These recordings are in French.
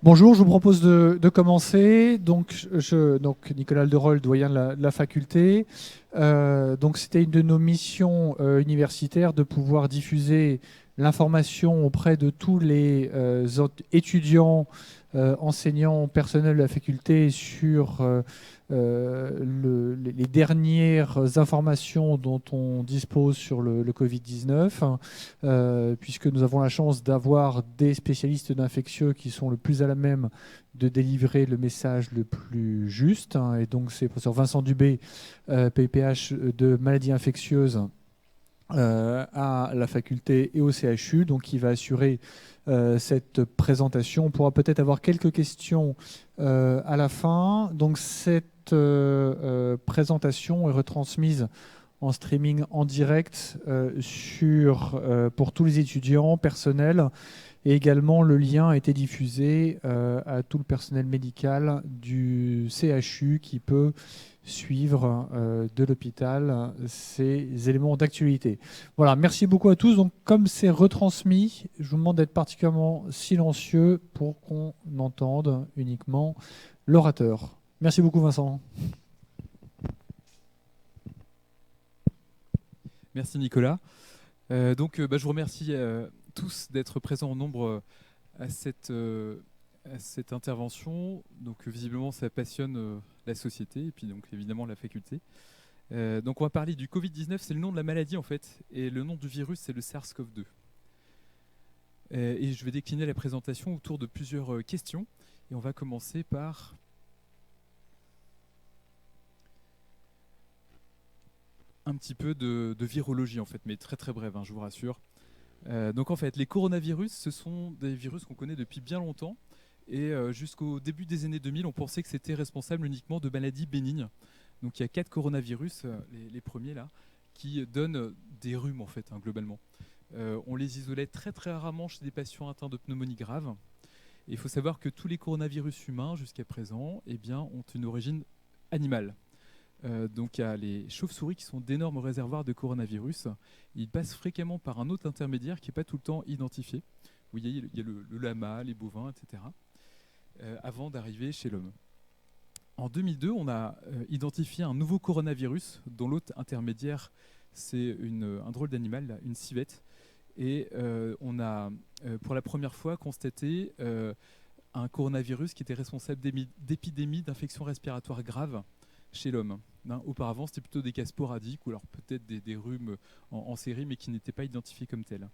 Bonjour, je vous propose de commencer. Donc Nicolas Alderol, doyen de la faculté. Donc, c'était une de nos missions universitaires de pouvoir diffuser l'information auprès de tous les étudiants, enseignants, personnels de la faculté sur les dernières informations dont on dispose sur le Covid-19, puisque nous avons la chance d'avoir des spécialistes d'infectieux qui sont le plus à la même de délivrer le message le plus juste. Et donc, c'est le professeur Vincent Dubé, PPH de maladies infectieuses à la faculté et au CHU, donc qui va assurer cette présentation. On pourra peut-être avoir quelques questions à la fin. Donc, cette présentation est retransmise en streaming en direct pour tous les étudiants, personnels, et également le lien a été diffusé à tout le personnel médical du CHU qui peut suivre de l'hôpital ces éléments d'actualité. Voilà, merci beaucoup à tous. Donc, comme c'est retransmis, je vous demande d'être particulièrement silencieux pour qu'on entende uniquement l'orateur. Merci beaucoup, Vincent. Merci Nicolas. Je vous remercie tous d'être présents en nombre à cette intervention. Donc visiblement ça passionne la société et puis donc évidemment la faculté. Donc on va parler du Covid-19, c'est le nom de la maladie en fait, et le nom du virus c'est le SARS-CoV-2. Et je vais décliner la présentation autour de plusieurs questions. Et on va commencer par un petit peu de virologie en fait, mais très très brève, je vous rassure. Donc en fait, les coronavirus, ce sont des virus qu'on connaît depuis bien longtemps. Et jusqu'au début des années 2000, on pensait que c'était responsable uniquement de maladies bénignes. Donc il y a 4 coronavirus, les premiers là, qui donnent des rhumes en fait, globalement. On les isolait très très rarement chez des patients atteints de pneumonie grave. Et il faut savoir que tous les coronavirus humains jusqu'à présent ont une origine animale. Donc il y a les chauves-souris qui sont d'énormes réservoirs de coronavirus. Ils passent fréquemment par un autre intermédiaire qui n'est pas tout le temps identifié. Vous voyez, il y a le lama, les bovins, etc. Avant d'arriver chez l'homme. En 2002, on a identifié un nouveau coronavirus dont l'hôte intermédiaire, c'est un drôle d'animal, une civette. Et on a pour la première fois constaté un coronavirus qui était responsable d'épidémies d'infections respiratoires graves chez l'homme. Auparavant, c'était plutôt des cas sporadiques ou alors peut-être des rhumes en série, mais qui n'étaient pas identifiés comme tels.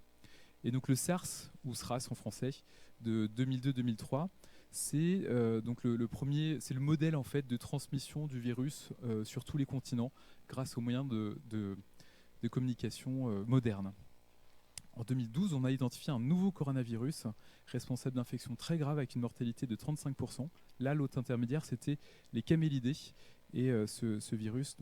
Et donc le SARS, ou SRAS en français, de 2002-2003, c'est donc le premier, c'est le modèle en fait de transmission du virus sur tous les continents grâce aux moyens de communication modernes. En 2012, on a identifié un nouveau coronavirus responsable d'infections très graves avec une mortalité de 35%. Là, l'hôte intermédiaire, c'était les camélidés. Et ce virus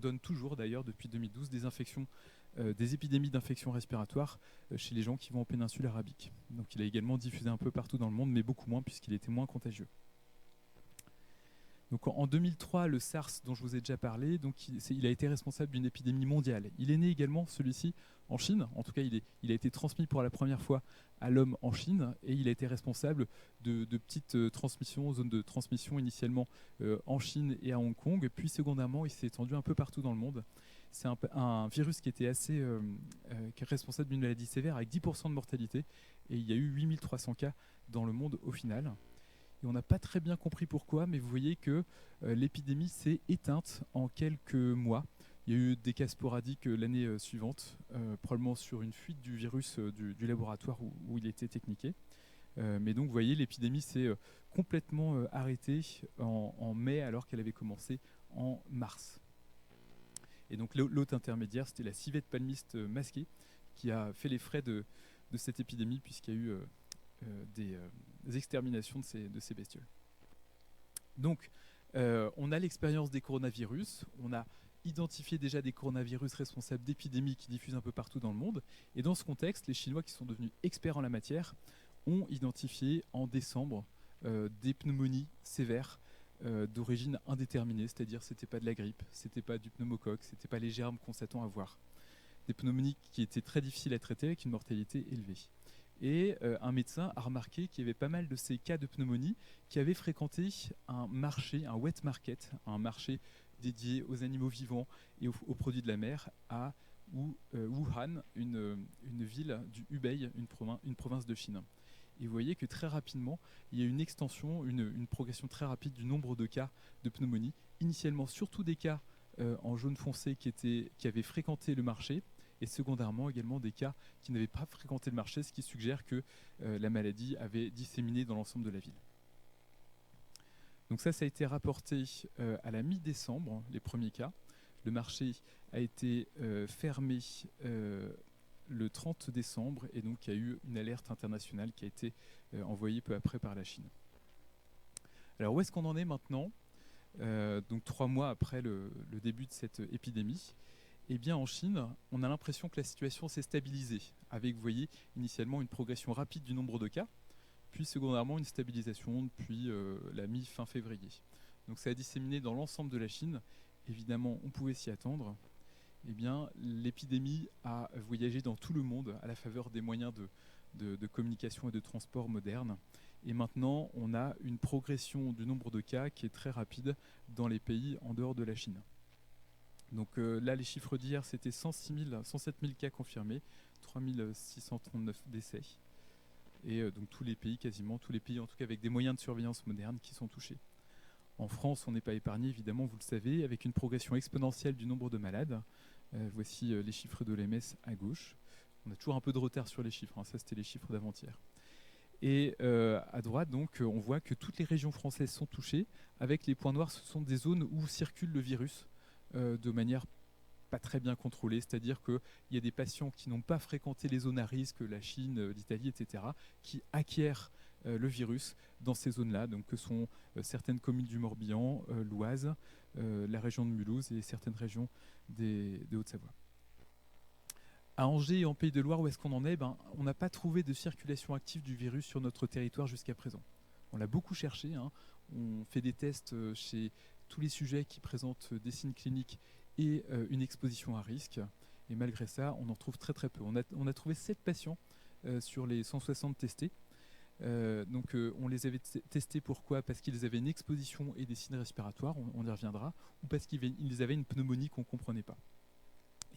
donne toujours d'ailleurs depuis 2012 des épidémies d'infections respiratoires chez les gens qui vont en péninsule arabique. Donc il a également diffusé un peu partout dans le monde, mais beaucoup moins puisqu'il était moins contagieux. Donc en 2003, le SARS dont je vous ai déjà parlé, il a été responsable d'une épidémie mondiale. Il est né également, celui-ci, en Chine. En tout cas, il a été transmis pour la première fois à l'homme en Chine et il a été responsable de petites transmissions, zones de transmission initialement en Chine et à Hong Kong. Puis secondairement, il s'est étendu un peu partout dans le monde. C'est un virus qui était qui est responsable d'une maladie sévère avec 10% de mortalité. Et il y a eu 8300 cas dans le monde au final. Et on n'a pas très bien compris pourquoi, mais vous voyez que l'épidémie s'est éteinte en quelques mois. Il y a eu des cas sporadiques l'année suivante, probablement sur une fuite du virus du laboratoire où il était techniqué. Mais donc, vous voyez, l'épidémie s'est complètement arrêtée en mai, alors qu'elle avait commencé en mars. Et donc, l'hôte intermédiaire, c'était la civette palmiste masquée, qui a fait les frais de cette épidémie, puisqu'il y a eu des exterminations de ces bestioles. Donc, on a l'expérience des coronavirus, on a identifié déjà des coronavirus responsables d'épidémies qui diffusent un peu partout dans le monde. Et dans ce contexte, les Chinois, qui sont devenus experts en la matière, ont identifié en décembre des pneumonies sévères d'origine indéterminée, c'est-à-dire c'était pas de la grippe, c'était pas du pneumocoque, c'était pas les germes qu'on s'attend à voir. Des pneumonies qui étaient très difficiles à traiter avec une mortalité élevée. Et un médecin a remarqué qu'il y avait pas mal de ces cas de pneumonie qui avaient fréquenté un marché, un wet market, un marché dédié aux animaux vivants et aux produits de la mer à Wuhan, une ville du Hubei, une province de Chine. Et vous voyez que très rapidement, il y a une extension, une progression très rapide du nombre de cas de pneumonie. Initialement, surtout des cas en jaune foncé qui avaient fréquenté le marché, et secondairement également des cas qui n'avaient pas fréquenté le marché, ce qui suggère que la maladie avait disséminé dans l'ensemble de la ville. Donc ça a été rapporté à la mi-décembre, les premiers cas. Le marché a été fermé le 30 décembre et donc il y a eu une alerte internationale qui a été envoyée peu après par la Chine. Alors où est-ce qu'on en est maintenant donc 3 mois après le début de cette épidémie? Eh bien en Chine, on a l'impression que la situation s'est stabilisée, avec, vous voyez, initialement une progression rapide du nombre de cas, puis secondairement une stabilisation depuis la mi-fin février. Donc ça a disséminé dans l'ensemble de la Chine. Évidemment, on pouvait s'y attendre. Eh bien, l'épidémie a voyagé dans tout le monde à la faveur des moyens de communication et de transport modernes. Et maintenant, on a une progression du nombre de cas qui est très rapide dans les pays en dehors de la Chine. Donc là, les chiffres d'hier, c'était 107 000 cas confirmés, 3 639 décès. Et donc tous les pays, quasiment tous les pays, en tout cas avec des moyens de surveillance modernes qui sont touchés. En France, on n'est pas épargné, évidemment, vous le savez, avec une progression exponentielle du nombre de malades. Voici les chiffres de l'OMS à gauche. On a toujours un peu de retard sur les chiffres, hein. Ça c'était les chiffres d'avant-hier. Et à droite, donc, on voit que toutes les régions françaises sont touchées. Avec les points noirs, ce sont des zones où circule le virus de manière pas très bien contrôlée. C'est-à-dire qu'il y a des patients qui n'ont pas fréquenté les zones à risque, la Chine, l'Italie, etc., qui acquièrent le virus dans ces zones-là, donc que sont certaines communes du Morbihan, l'Oise, la région de Mulhouse et certaines régions de Haute-Savoie. À Angers et en Pays de Loire, où est-ce qu'on en est? On n'a pas trouvé de circulation active du virus sur notre territoire jusqu'à présent. On l'a beaucoup cherché, hein. On fait des tests chez tous les sujets qui présentent des signes cliniques et une exposition à risque. Et malgré ça, on en trouve très très peu. On a trouvé 7 patients sur les 160 testés. On les avait testés pourquoi? Parce qu'ils avaient une exposition et des signes respiratoires, on y reviendra, ou parce qu'ils avaient une pneumonie qu'on ne comprenait pas.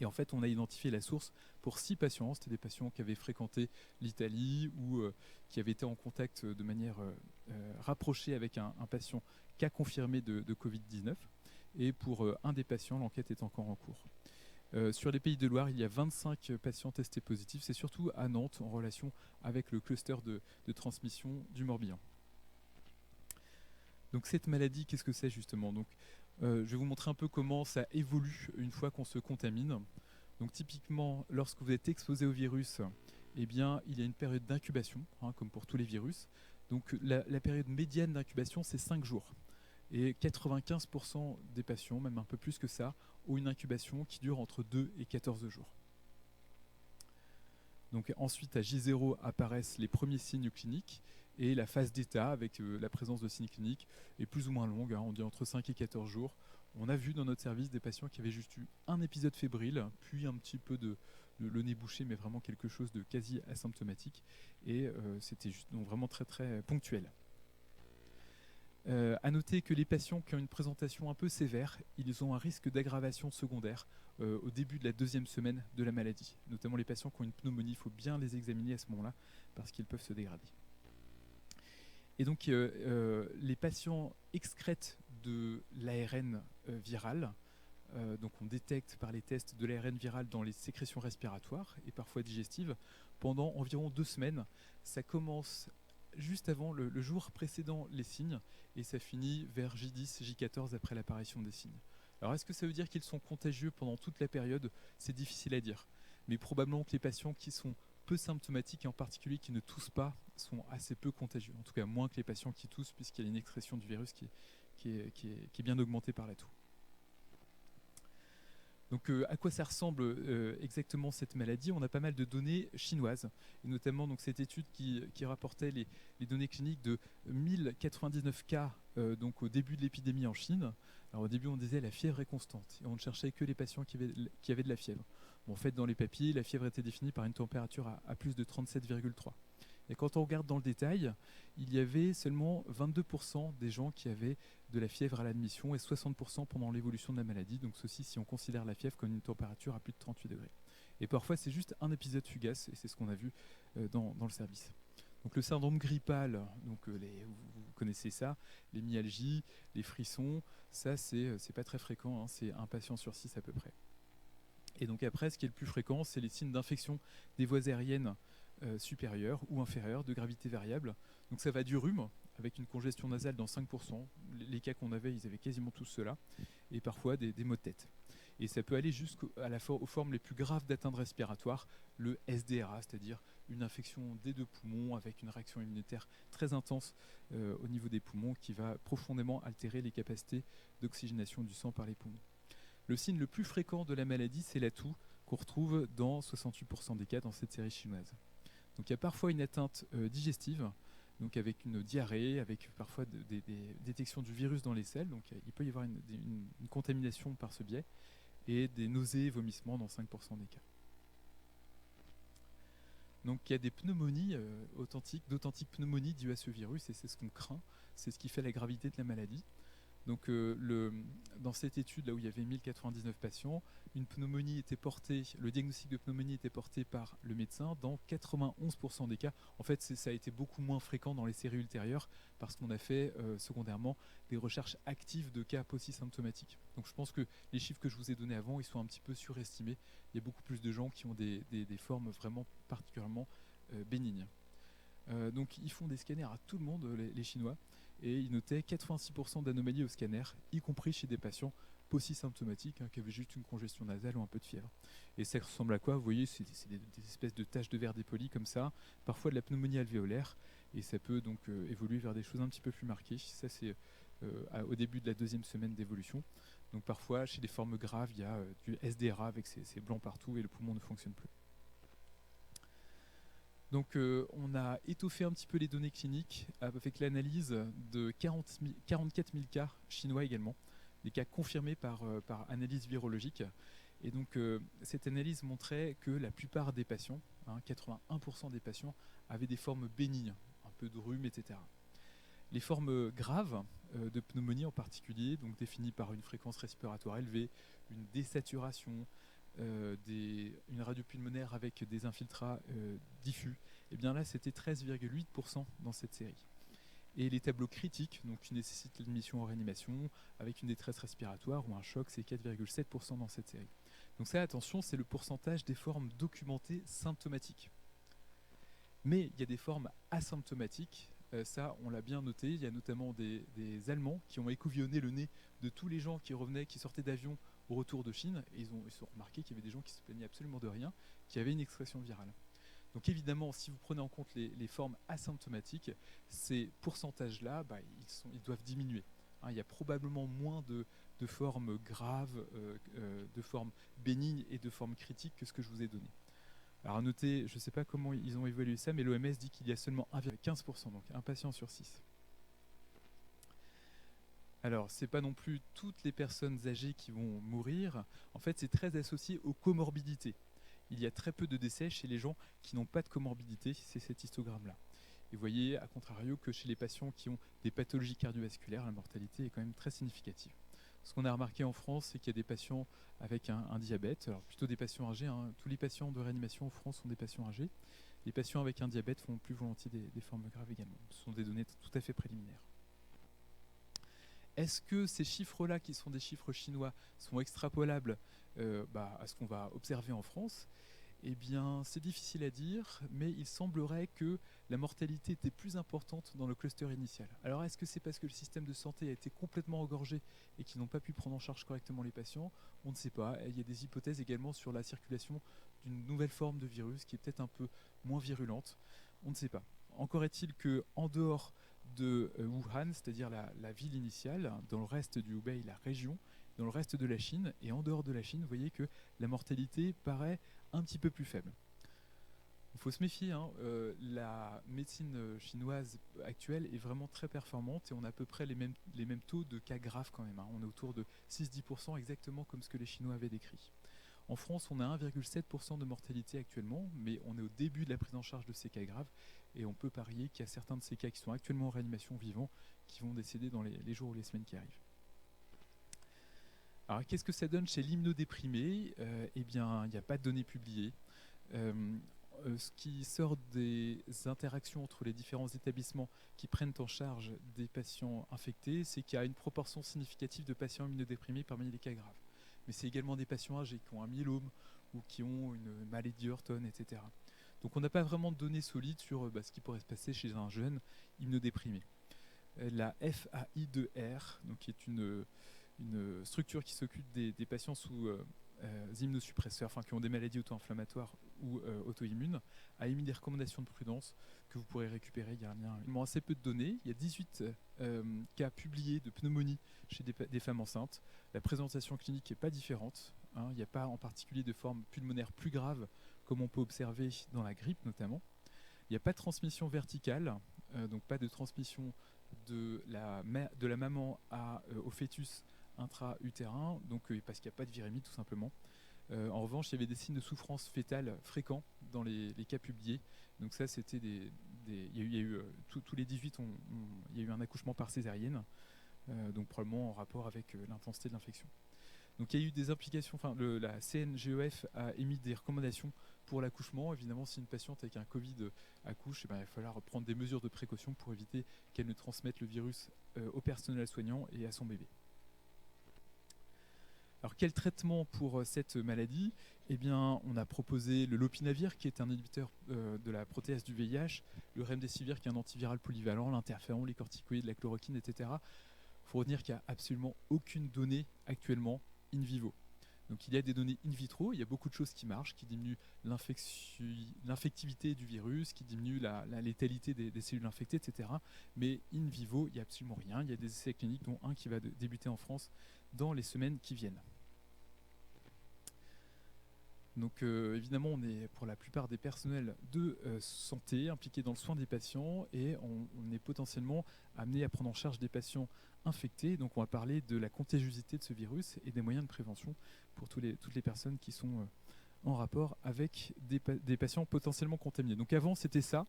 Et en fait, on a identifié la source pour 6 patients. C'était des patients qui avaient fréquenté l'Italie ou qui avaient été en contact de manière rapprochée avec un patient cas confirmé de Covid-19. Et pour un des patients, l'enquête est encore en cours. Sur les Pays de Loire, il y a 25 patients testés positifs. C'est surtout à Nantes, en relation avec le cluster de transmission du Morbihan. Donc cette maladie, qu'est-ce que c'est justement? Je vais vous montrer un peu comment ça évolue une fois qu'on se contamine. Donc typiquement, lorsque vous êtes exposé au virus, eh bien, il y a une période d'incubation, hein, comme pour tous les virus. Donc la période médiane d'incubation, c'est 5 jours. Et 95% des patients, même un peu plus que ça, ont une incubation qui dure entre 2 et 14 jours. Donc ensuite, à J0 apparaissent les premiers signes cliniques et la phase d'état avec la présence de signes cliniques est plus ou moins longue, hein, on dit entre 5 et 14 jours. On a vu dans notre service des patients qui avaient juste eu un épisode fébrile, puis un petit peu de le nez bouché, mais vraiment quelque chose de quasi asymptomatique. Et c'était donc vraiment très très ponctuel. À noter que les patients qui ont une présentation un peu sévère, ils ont un risque d'aggravation secondaire au début de la 2e semaine de la maladie. Notamment les patients qui ont une pneumonie, il faut bien les examiner à ce moment-là parce qu'ils peuvent se dégrader. Et donc les patients excrètent de l'ARN viral. Donc on détecte par les tests de l'ARN viral dans les sécrétions respiratoires et parfois digestives pendant environ 2 semaines. Ça commence juste avant le jour précédent les signes et ça finit vers J10, J14 après l'apparition des signes. Alors est-ce que ça veut dire qu'ils sont contagieux pendant toute la période? C'est difficile à dire. Mais probablement que les patients qui sont peu symptomatiques et en particulier qui ne toussent pas sont assez peu contagieux. En tout cas moins que les patients qui toussent puisqu'il y a une excrétion du virus qui est bien augmentée par la toux. Donc à quoi ça ressemble exactement cette maladie? On a pas mal de données chinoises, et notamment donc, cette étude qui rapportait les données cliniques de 1099 cas donc, au début de l'épidémie en Chine. Alors au début on disait la fièvre est constante, et on ne cherchait que les patients qui avaient de la fièvre. Bon, en fait dans les papiers, la fièvre était définie par une température à plus de 37,3. Et quand on regarde dans le détail, il y avait seulement 22% des gens qui avaient de la fièvre à l'admission et 60% pendant l'évolution de la maladie. Donc ceci si on considère la fièvre comme une température à plus de 38 degrés. Et parfois c'est juste un épisode fugace, et c'est ce qu'on a vu dans le service. Donc le syndrome grippal, donc vous connaissez ça, les myalgies, les frissons, ça c'est pas très fréquent, hein, c'est un patient sur 6 à peu près. Et donc après, ce qui est le plus fréquent, c'est les signes d'infection des voies aériennes supérieures ou inférieures de gravité variable. Donc ça va du rhume, avec une congestion nasale dans 5%. Les cas qu'on avait, ils avaient quasiment tous cela. Et parfois des maux de tête. Et ça peut aller jusqu'aux formes les plus graves d'atteinte respiratoire, le SDRA, c'est-à-dire une infection des deux poumons avec une réaction immunitaire très intense au niveau des poumons qui va profondément altérer les capacités d'oxygénation du sang par les poumons. Le signe le plus fréquent de la maladie, c'est la toux, qu'on retrouve dans 68% des cas dans cette série chinoise. Donc il y a parfois une atteinte digestive, donc avec une diarrhée, avec parfois des détections du virus dans les selles, donc il peut y avoir une contamination par ce biais, et des nausées et vomissements dans 5% des cas. Donc il y a des pneumonies d'authentiques pneumonies dues à ce virus, et c'est ce qu'on craint, c'est ce qui fait la gravité de la maladie. Donc dans cette étude là où il y avait 1099 patients, une pneumonie était portée, le diagnostic de pneumonie était porté par le médecin dans 91% des cas. En fait, ça a été beaucoup moins fréquent dans les séries ultérieures parce qu'on a fait secondairement des recherches actives de cas post-symptomatiques. Donc je pense que les chiffres que je vous ai donnés avant, ils sont un petit peu surestimés. Il y a beaucoup plus de gens qui ont des formes vraiment particulièrement bénignes. Donc ils font des scanners à tout le monde, les Chinois, et ils notaient 86% d'anomalies au scanner, y compris chez des patients post-symptomatiques, qui avaient juste une congestion nasale ou un peu de fièvre. Et ça ressemble à quoi? Vous voyez, c'est des espèces de taches de verre dépoli comme ça, parfois de la pneumonie alvéolaire, et ça peut donc évoluer vers des choses un petit peu plus marquées. Ça c'est au début de la 2e semaine d'évolution. Donc parfois, chez des formes graves, il y a du SDRA avec ces blancs partout et le poumon ne fonctionne plus. Donc on a étoffé un petit peu les données cliniques avec l'analyse de 44 000 cas chinois également, des cas confirmés par analyse virologique. Et donc cette analyse montrait que la plupart des patients, 81% des patients, avaient des formes bénignes, un peu de rhume, etc. Les formes graves de pneumonie en particulier, donc définies par une fréquence respiratoire élevée, une désaturation, une radio pulmonaire avec des infiltrats diffus, et bien là c'était 13,8% dans cette série. Et les tableaux critiques, donc qui nécessitent l'admission en réanimation, avec une détresse respiratoire ou un choc, c'est 4,7% dans cette série. Donc ça, attention, c'est le pourcentage des formes documentées symptomatiques. Mais il y a des formes asymptomatiques, ça on l'a bien noté, il y a notamment des Allemands qui ont écouvillonné le nez de tous les gens qui revenaient, qui sortaient d'avion au retour de Chine, et ils ont remarqué qu'il y avait des gens qui se plaignaient absolument de rien, qui avaient une excrétion virale. Donc évidemment, si vous prenez en compte les formes asymptomatiques, ces pourcentages-là, ils doivent diminuer. Il y a probablement moins de formes graves, de formes bénignes et de formes critiques que ce que je vous ai donné. Alors à noter, je ne sais pas comment ils ont évalué ça, mais l'OMS dit qu'il y a seulement 1,15%, donc un patient sur 6. Alors, ce n'est pas non plus toutes les personnes âgées qui vont mourir. En fait, c'est très associé aux comorbidités. Il y a très peu de décès chez les gens qui n'ont pas de comorbidité, c'est cet histogramme-là. Et vous voyez, à contrario, que chez les patients qui ont des pathologies cardiovasculaires, la mortalité est quand même très significative. Ce qu'on a remarqué en France, c'est qu'il y a des patients avec un diabète, alors plutôt des patients âgés, tous les patients de réanimation en France sont des patients âgés. Les patients avec un diabète font plus volontiers des formes graves également. Ce sont des données tout à fait préliminaires. Est-ce que ces chiffres-là, qui sont des chiffres chinois, sont extrapolables à ce qu'on va observer en France? Eh bien, c'est difficile à dire, mais il semblerait que la mortalité était plus importante dans le cluster initial. Alors, est-ce que c'est parce que le système de santé a été complètement engorgé et qu'ils n'ont pas pu prendre en charge correctement les patients? On ne sait pas. Il y a des hypothèses également sur la circulation d'une nouvelle forme de virus qui est peut-être un peu moins virulente. On ne sait pas. Encore est-il qu'en dehors de Wuhan, c'est-à-dire la ville initiale, dans le reste du Hubei, la région, dans le reste de la Chine, et en dehors de la Chine, vous voyez que la mortalité paraît un petit peu plus faible. Il faut se méfier, la médecine chinoise actuelle est vraiment très performante et on a à peu près les mêmes taux de cas graves quand même. On est autour de 6-10%, exactement comme ce que les Chinois avaient décrit. En France, on a 1,7% de mortalité actuellement, mais on est au début de la prise en charge de ces cas graves, et on peut parier qu'il y a certains de ces cas qui sont actuellement en réanimation vivants, qui vont décéder dans les jours ou les semaines qui arrivent. Alors, qu'est-ce que ça donne chez l'immunodéprimé ? Eh bien, il n'y a pas de données publiées. Ce qui sort des interactions entre les différents établissements qui prennent en charge des patients infectés, c'est qu'il y a une proportion significative de patients immunodéprimés parmi les cas graves. Mais c'est également des patients âgés qui ont un myélome ou qui ont une maladie d'Hurton, etc. Donc on n'a pas vraiment de données solides sur ce qui pourrait se passer chez un jeune immunodéprimé. La FAI2R, donc qui est une structure qui s'occupe des patients sous immunosuppresseurs, qui ont des maladies auto-inflammatoires ou auto-immunes, a émis des recommandations de prudence que vous pourrez récupérer. Il y a assez peu de données. Il y a 18 cas publiés de pneumonie chez des femmes enceintes. La présentation clinique n'est pas différente. Il n'y a pas en particulier de forme pulmonaire plus grave, comme on peut observer dans la grippe notamment. Il n'y a pas de transmission verticale, donc pas de transmission de la maman au fœtus intra-utérin, donc parce qu'il n'y a pas de virémie tout simplement. En revanche, il y avait des signes de souffrance fétale fréquents dans les cas publiés. Donc ça, c'était il y a eu tous les 18, il y a eu un accouchement par césarienne, donc probablement en rapport avec l'intensité de l'infection. Donc il y a eu des implications, la CNGEF a émis des recommandations pour l'accouchement. Évidemment, si une patiente avec un Covid accouche, il va falloir prendre des mesures de précaution pour éviter qu'elle ne transmette le virus au personnel soignant et à son bébé. Alors quel traitement pour cette maladie ? Eh bien, on a proposé le lopinavir, qui est un inhibiteur de la protéase du VIH, le remdesivir, qui est un antiviral polyvalent, l'interféron, les corticoïdes, la chloroquine, etc. Il faut retenir qu'il n'y a absolument aucune donnée actuellement in vivo. Donc il y a des données in vitro, il y a beaucoup de choses qui marchent, qui diminuent l'infectivité du virus, qui diminuent la létalité des cellules infectées, etc. Mais in vivo, il n'y a absolument rien. Il y a des essais cliniques, dont un qui va débuter en France dans les semaines qui viennent. Donc évidemment, on est pour la plupart des personnels de santé impliqués dans le soin des patients, et on est potentiellement amené à prendre en charge des patients infectés. Donc on va parler de la contagiosité de ce virus et des moyens de prévention pour toutes les personnes qui sont en rapport avec des patients potentiellement contaminés. Donc avant, c'était ça.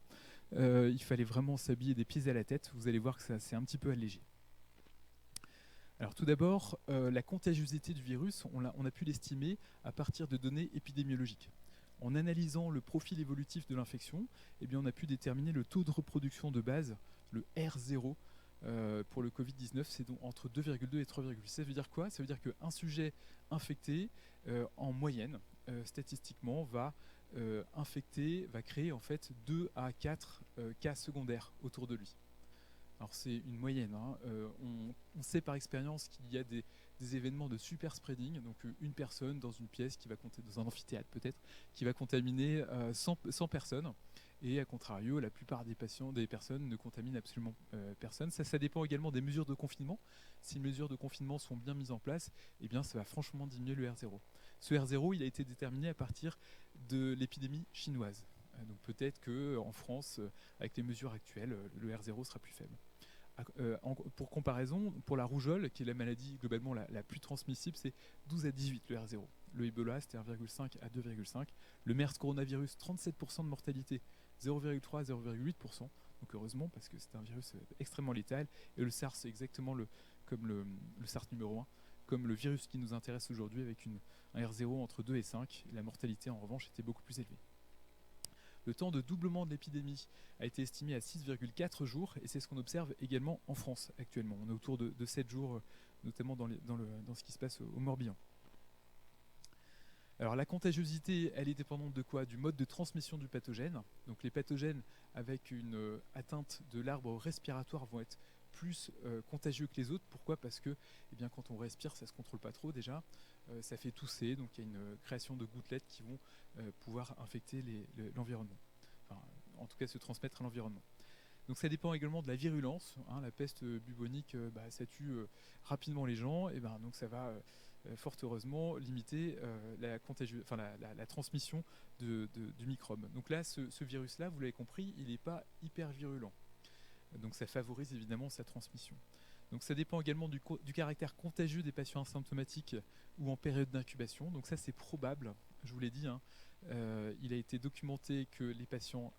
Il fallait vraiment s'habiller des pieds à la tête. Vous allez voir que ça s'est un petit peu allégé. Alors tout d'abord, la contagiosité du virus, on a pu l'estimer à partir de données épidémiologiques. En analysant le profil évolutif de l'infection, eh bien, on a pu déterminer le taux de reproduction de base, le R0, pour le Covid-19, c'est donc entre 2,2 et 3,8. Ça veut dire quoi ? Ça veut dire qu'un sujet infecté, en moyenne, statistiquement, va créer en fait 2 à 4 cas secondaires autour de lui. Alors c'est une moyenne. On sait par expérience qu'il y a des événements de super spreading, donc une personne dans une pièce qui va dans un amphithéâtre peut-être, qui va contaminer 100 personnes, et à contrario, la plupart des personnes ne contaminent absolument personne. Ça dépend également des mesures de confinement. Si les mesures de confinement sont bien mises en place, eh bien ça va franchement diminuer le R0. Ce R0, il a été déterminé à partir de l'épidémie chinoise. Donc peut-être qu'en France, avec les mesures actuelles, le R0 sera plus faible. Pour comparaison, pour la rougeole, qui est la maladie globalement la plus transmissible, c'est 12 à 18 le R0. Le Ebola, c'était 1,5 à 2,5. Le MERS coronavirus, 37% de mortalité, 0,3 à 0,8%. Donc heureusement, parce que c'est un virus extrêmement létal. Et le SARS, c'est exactement comme le SARS numéro 1, comme le virus qui nous intéresse aujourd'hui, avec un R0 entre 2 et 5. Et la mortalité, en revanche, était beaucoup plus élevée. Le temps de doublement de l'épidémie a été estimé à 6,4 jours, et c'est ce qu'on observe également en France actuellement. On est autour de 7 jours, notamment dans ce qui se passe au Morbihan. Alors la contagiosité, elle est dépendante de quoi ? Du mode de transmission du pathogène. Donc les pathogènes avec une atteinte de l'arbre respiratoire vont être plus contagieux que les autres. Pourquoi ? Parce que quand on respire, ça ne se contrôle pas trop déjà. Ça fait tousser, donc il y a une création de gouttelettes qui vont pouvoir infecter l'environnement. Enfin, en tout cas, se transmettre à l'environnement. Donc ça dépend également de la virulence. La peste bubonique, ça tue rapidement les gens. Et donc ça va fort heureusement limiter la transmission du microbe. Donc là, ce virus-là, vous l'avez compris, il n'est pas hyper virulent. Donc ça favorise évidemment sa transmission. Donc ça dépend également du caractère contagieux des patients asymptomatiques ou en période d'incubation. Donc ça c'est probable, je vous l'ai dit, hein. Il a été documenté que les patients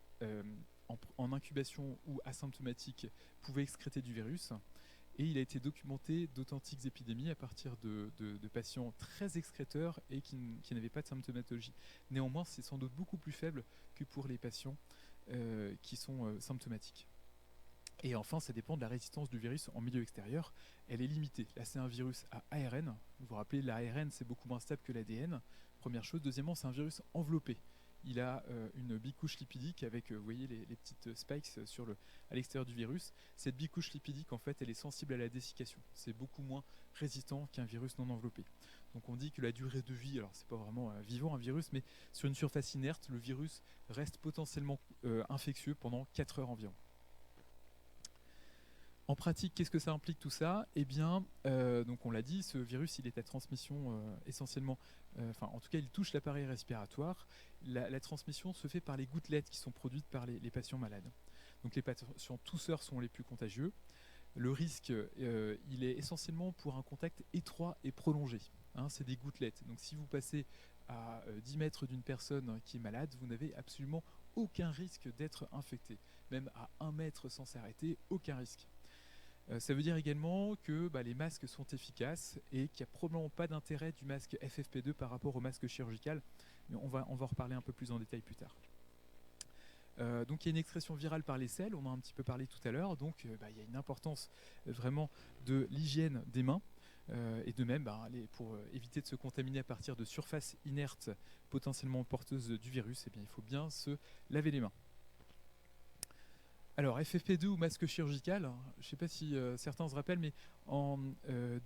en incubation ou asymptomatiques pouvaient excréter du virus. Et il a été documenté d'authentiques épidémies à partir de patients très excréteurs et qui n'avaient pas de symptomatologie. Néanmoins, c'est sans doute beaucoup plus faible que pour les patients qui sont symptomatiques. Et enfin, ça dépend de la résistance du virus en milieu extérieur. Elle est limitée. Là, c'est un virus à ARN. Vous vous rappelez, l'ARN, c'est beaucoup moins stable que l'ADN. Première chose. Deuxièmement, c'est un virus enveloppé. Il a une bicouche lipidique avec, vous voyez, les petites spikes à l'extérieur du virus. Cette bicouche lipidique, en fait, elle est sensible à la dessiccation. C'est beaucoup moins résistant qu'un virus non enveloppé. Donc on dit que la durée de vie, alors c'est pas vraiment vivant un virus, mais sur une surface inerte, le virus reste potentiellement infectieux pendant 4 heures environ. En pratique, qu'est-ce que ça implique tout ça? Eh bien, donc on l'a dit, ce virus, il est à transmission essentiellement, en tout cas, il touche l'appareil respiratoire. La transmission se fait par les gouttelettes qui sont produites par les patients malades. Donc les patients tousseurs sont les plus contagieux. Le risque, il est essentiellement pour un contact étroit et prolongé. Hein, c'est des gouttelettes. Donc si vous passez à 10 mètres d'une personne qui est malade, vous n'avez absolument aucun risque d'être infecté. Même à 1 mètre sans s'arrêter, aucun risque. Ça veut dire également que les masques sont efficaces et qu'il n'y a probablement pas d'intérêt du masque FFP2 par rapport au masque chirurgical. Mais on va en reparler un peu plus en détail plus tard. Donc il y a une excrétion virale par les selles, on en a un petit peu parlé tout à l'heure. Donc il y a une importance vraiment de l'hygiène des mains. Et de même, pour éviter de se contaminer à partir de surfaces inertes potentiellement porteuses du virus, il faut bien se laver les mains. Alors, FFP2 ou masque chirurgical, je ne sais pas si certains se rappellent, mais en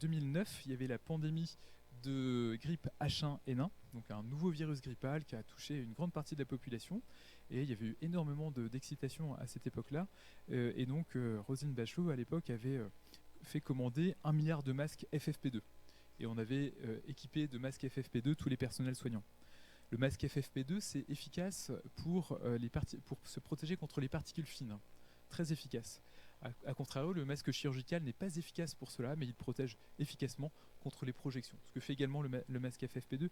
2009, il y avait la pandémie de grippe H1N1, donc un nouveau virus grippal qui a touché une grande partie de la population. Et il y avait eu énormément d'excitation à cette époque-là. Et donc, Roselyne Bachelot, à l'époque, avait fait commander 1 milliard de masques FFP2. Et on avait équipé de masques FFP2 tous les personnels soignants. Le masque FFP2, c'est efficace pour se protéger contre les particules fines. Très efficace. A contrario, le masque chirurgical n'est pas efficace pour cela, mais il protège efficacement contre les projections. Ce que fait également le masque FFP2,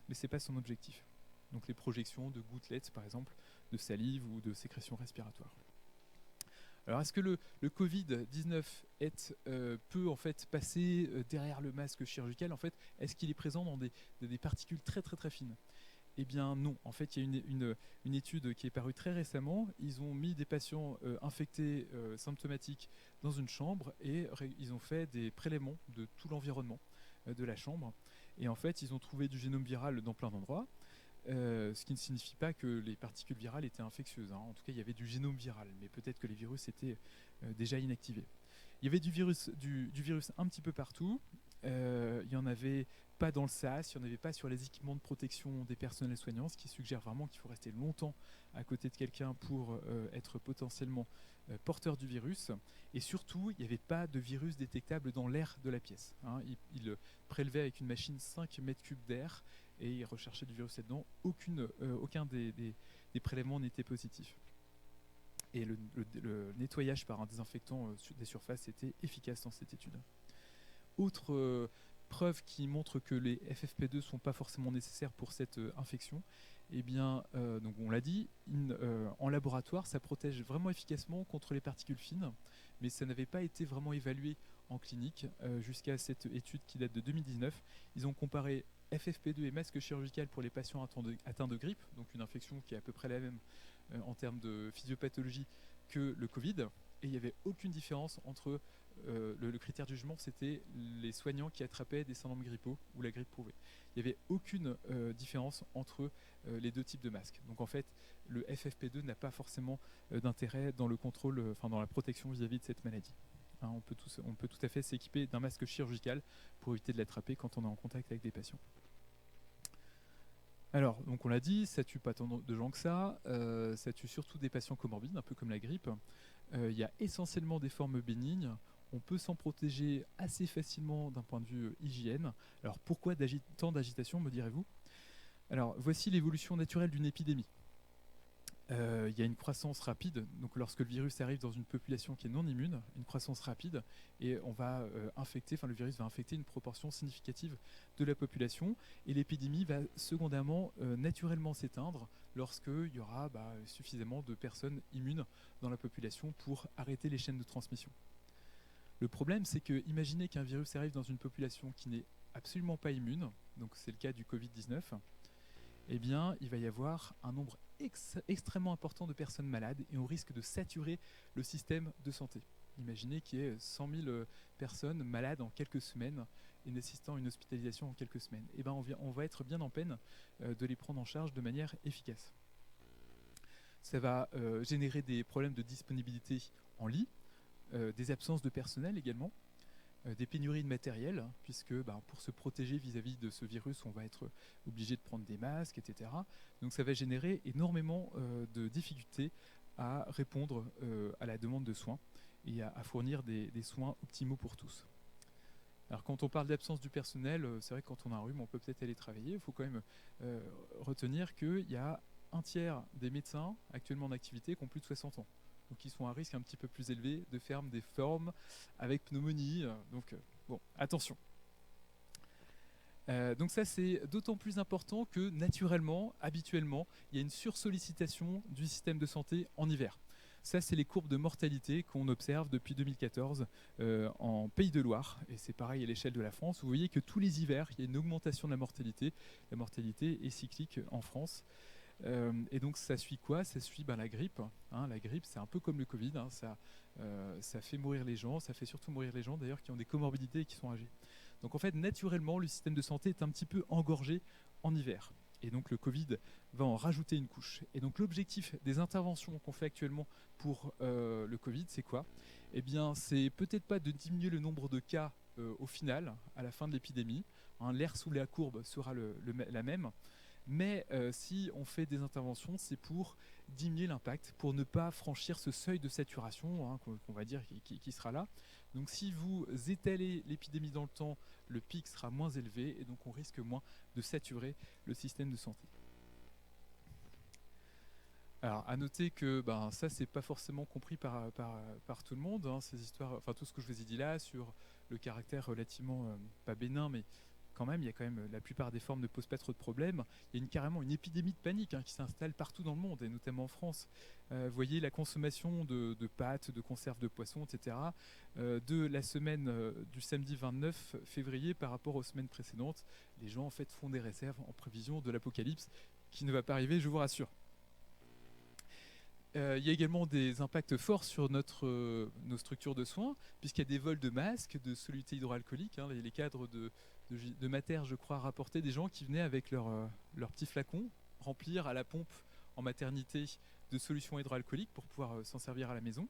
mais ce n'est pas son objectif. Donc les projections de gouttelettes, par exemple, de salive ou de sécrétion respiratoire. Alors est-ce que le Covid-19 peut en fait passer derrière le masque chirurgical? En fait, est-ce qu'il est présent dans des particules très très très fines? Eh bien non, en fait il y a une étude qui est parue très récemment. Ils ont mis des patients infectés symptomatiques dans une chambre et ils ont fait des prélèvements de tout l'environnement de la chambre. Et en fait ils ont trouvé du génome viral dans plein d'endroits, ce qui ne signifie pas que les particules virales étaient infectieuses. Hein. En tout cas il y avait du génome viral, mais peut-être que les virus étaient déjà inactivés. Il y avait du virus un petit peu partout. Il n'y en avait pas dans le SaaS, il n'y en avait pas sur les équipements de protection des personnels soignants, ce qui suggère vraiment qu'il faut rester longtemps à côté de quelqu'un pour être potentiellement porteur du virus. Et surtout, il n'y avait pas de virus détectable dans l'air de la pièce. Hein. Il prélevait avec une machine 5 mètres cubes d'air et il recherchait du virus là-dedans. Aucun des prélèvements n'était positif. Et le nettoyage par un désinfectant des surfaces était efficace dans cette étude. Autre preuve qui montre que les FFP2 ne sont pas forcément nécessaires pour cette infection, eh bien, donc on l'a dit, en laboratoire, ça protège vraiment efficacement contre les particules fines, mais ça n'avait pas été vraiment évalué en clinique jusqu'à cette étude qui date de 2019. Ils ont comparé FFP2 et masque chirurgical pour les patients atteints de grippe, donc une infection qui est à peu près la même en termes de physiopathologie que le Covid, et il n'y avait aucune différence entre le critère de jugement, c'était les soignants qui attrapaient des syndromes grippaux ou la grippe prouvée. Il n'y avait aucune différence entre les deux types de masques. Donc en fait, le FFP2 n'a pas forcément d'intérêt dans le contrôle, dans la protection vis-à-vis de cette maladie. Hein, on peut tout à fait s'équiper d'un masque chirurgical pour éviter de l'attraper quand on est en contact avec des patients. Alors, donc on l'a dit, ça tue pas tant de gens que ça tue surtout des patients comorbides, un peu comme la grippe. Il y a essentiellement des formes bénignes. On peut s'en protéger assez facilement d'un point de vue hygiène. Alors pourquoi tant d'agitation, me direz-vous? Alors voici l'évolution naturelle d'une épidémie. il y a une croissance rapide. Donc lorsque le virus arrive dans une population qui est non immune, une croissance rapide, et on va le virus va infecter une proportion significative de la population, et l'épidémie va secondairement naturellement s'éteindre lorsqu'il y aura suffisamment de personnes immunes dans la population pour arrêter les chaînes de transmission. Le problème, c'est que imaginez qu'un virus arrive dans une population qui n'est absolument pas immune, donc c'est le cas du Covid-19, eh bien, il va y avoir un nombre extrêmement important de personnes malades et on risque de saturer le système de santé. Imaginez qu'il y ait 100 000 personnes malades en quelques semaines et nécessitant une hospitalisation en quelques semaines. Eh bien, on va être bien en peine de les prendre en charge de manière efficace. Ça va générer des problèmes de disponibilité en lit, des absences de personnel également, des pénuries de matériel, puisque pour se protéger vis-à-vis de ce virus, on va être obligé de prendre des masques, etc. Donc ça va générer énormément de difficultés à répondre à la demande de soins et à fournir des soins optimaux pour tous. Alors quand on parle d'absence du personnel, c'est vrai que quand on a un rhume, on peut peut-être aller travailler. Il faut quand même retenir qu'il y a un tiers des médecins actuellement en activité qui ont plus de 60 ans. Donc ils sont à un risque un petit peu plus élevé de faire des formes avec pneumonie. Donc bon, attention. Donc ça c'est d'autant plus important que naturellement, habituellement, il y a une sursollicitation du système de santé en hiver. Ça c'est les courbes de mortalité qu'on observe depuis 2014 en Pays de Loire, et c'est pareil à l'échelle de la France. Vous voyez que tous les hivers, il y a une augmentation de la mortalité. La mortalité est cyclique en France. Et donc ça suit quoi? Ça suit la grippe. La grippe, c'est un peu comme le Covid. Ça fait mourir les gens. Ça fait surtout mourir les gens d'ailleurs qui ont des comorbidités et qui sont âgés. Donc en fait, naturellement, le système de santé est un petit peu engorgé en hiver. Et donc le Covid va en rajouter une couche. Et donc l'objectif des interventions qu'on fait actuellement pour le Covid, c'est quoi? Eh bien, c'est peut-être pas de diminuer le nombre de cas au final, à la fin de l'épidémie. L'air sous la courbe sera la même. Mais si on fait des interventions, c'est pour diminuer l'impact, pour ne pas franchir ce seuil de saturation qu'on va dire qui sera là. Donc si vous étalez l'épidémie dans le temps, le pic sera moins élevé et donc on risque moins de saturer le système de santé. Alors, à noter que ça, c'est pas forcément compris par tout le monde, ces histoires, enfin tout ce que je vous ai dit là sur le caractère relativement pas bénin, mais quand même, il y a quand même la plupart des formes ne posent pas trop de problèmes. Il y a carrément une épidémie de panique qui s'installe partout dans le monde, et notamment en France. Vous voyez la consommation de pâtes, de conserves de poissons, etc., de la semaine du samedi 29 février par rapport aux semaines précédentes. Les gens, en fait, font des réserves en prévision de l'apocalypse qui ne va pas arriver, je vous rassure. Il y a également des impacts forts sur nos structures de soins, puisqu'il y a des vols de masques, de solutés hydroalcooliques. Les cadres de Mater, je crois, rapportaient des gens qui venaient avec leur petit flacon remplir à la pompe en maternité de solutions hydroalcooliques pour pouvoir s'en servir à la maison.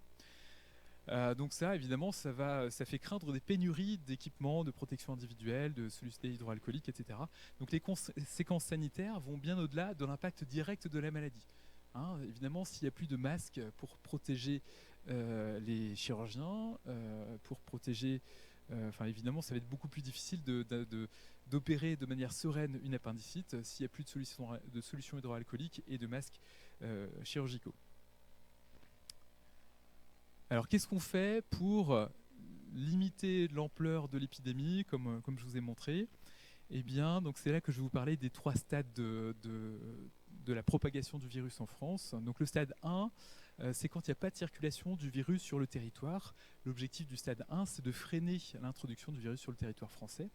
Donc ça, évidemment, ça fait craindre des pénuries d'équipements, de protection individuelle, de solutés hydroalcooliques, etc. Donc les conséquences sanitaires vont bien au-delà de l'impact direct de la maladie. Évidemment, s'il n'y a plus de masques pour protéger les chirurgiens, pour protéger... évidemment, ça va être beaucoup plus difficile d'opérer de manière sereine une appendicite s'il n'y a plus de solutions hydroalcooliques et de masques chirurgicaux. Alors, qu'est-ce qu'on fait pour limiter l'ampleur de l'épidémie, comme je vous ai montré? Eh bien, donc c'est là que je vais vous parler des 3 stades de la propagation du virus en France. Donc le stade 1, c'est quand il n'y a pas de circulation du virus sur le territoire. L'objectif du stade 1, c'est de freiner l'introduction du virus sur le territoire français.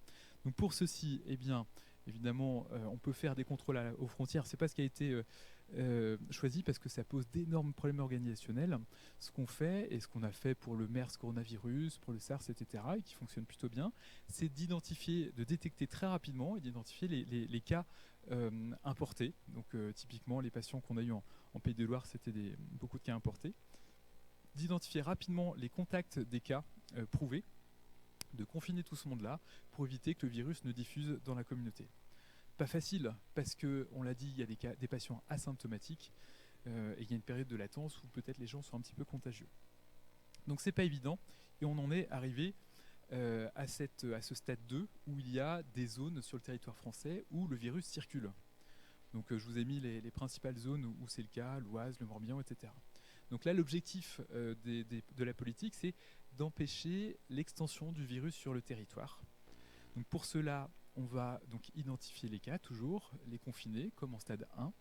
Donc pour ceci, eh bien, évidemment, on peut faire des contrôles aux frontières. Ce n'est pas ce qui a été choisi parce que ça pose d'énormes problèmes organisationnels. Ce qu'on fait, et ce qu'on a fait pour le MERS coronavirus, pour le SARS, etc., et qui fonctionne plutôt bien, c'est de détecter très rapidement et d'identifier les cas importés. Donc typiquement, les patients qu'on a eu en Pays de Loire, c'était beaucoup de cas importés. D'identifier rapidement les contacts des cas prouvés, de confiner tout ce monde-là pour éviter que le virus ne diffuse dans la communauté. Pas facile, parce qu'on l'a dit, il y a des patients asymptomatiques et il y a une période de latence où peut-être les gens sont un petit peu contagieux. Donc c'est pas évident, et on en est arrivé à ce stade 2 où il y a des zones sur le territoire français où le virus circule. Donc je vous ai mis les principales zones où c'est le cas, l'Oise, le Morbihan, etc. Donc là, l'objectif de la politique, c'est d'empêcher l'extension du virus sur le territoire. Donc pour cela, on va donc identifier les cas, toujours, les confiner, comme en stade 1,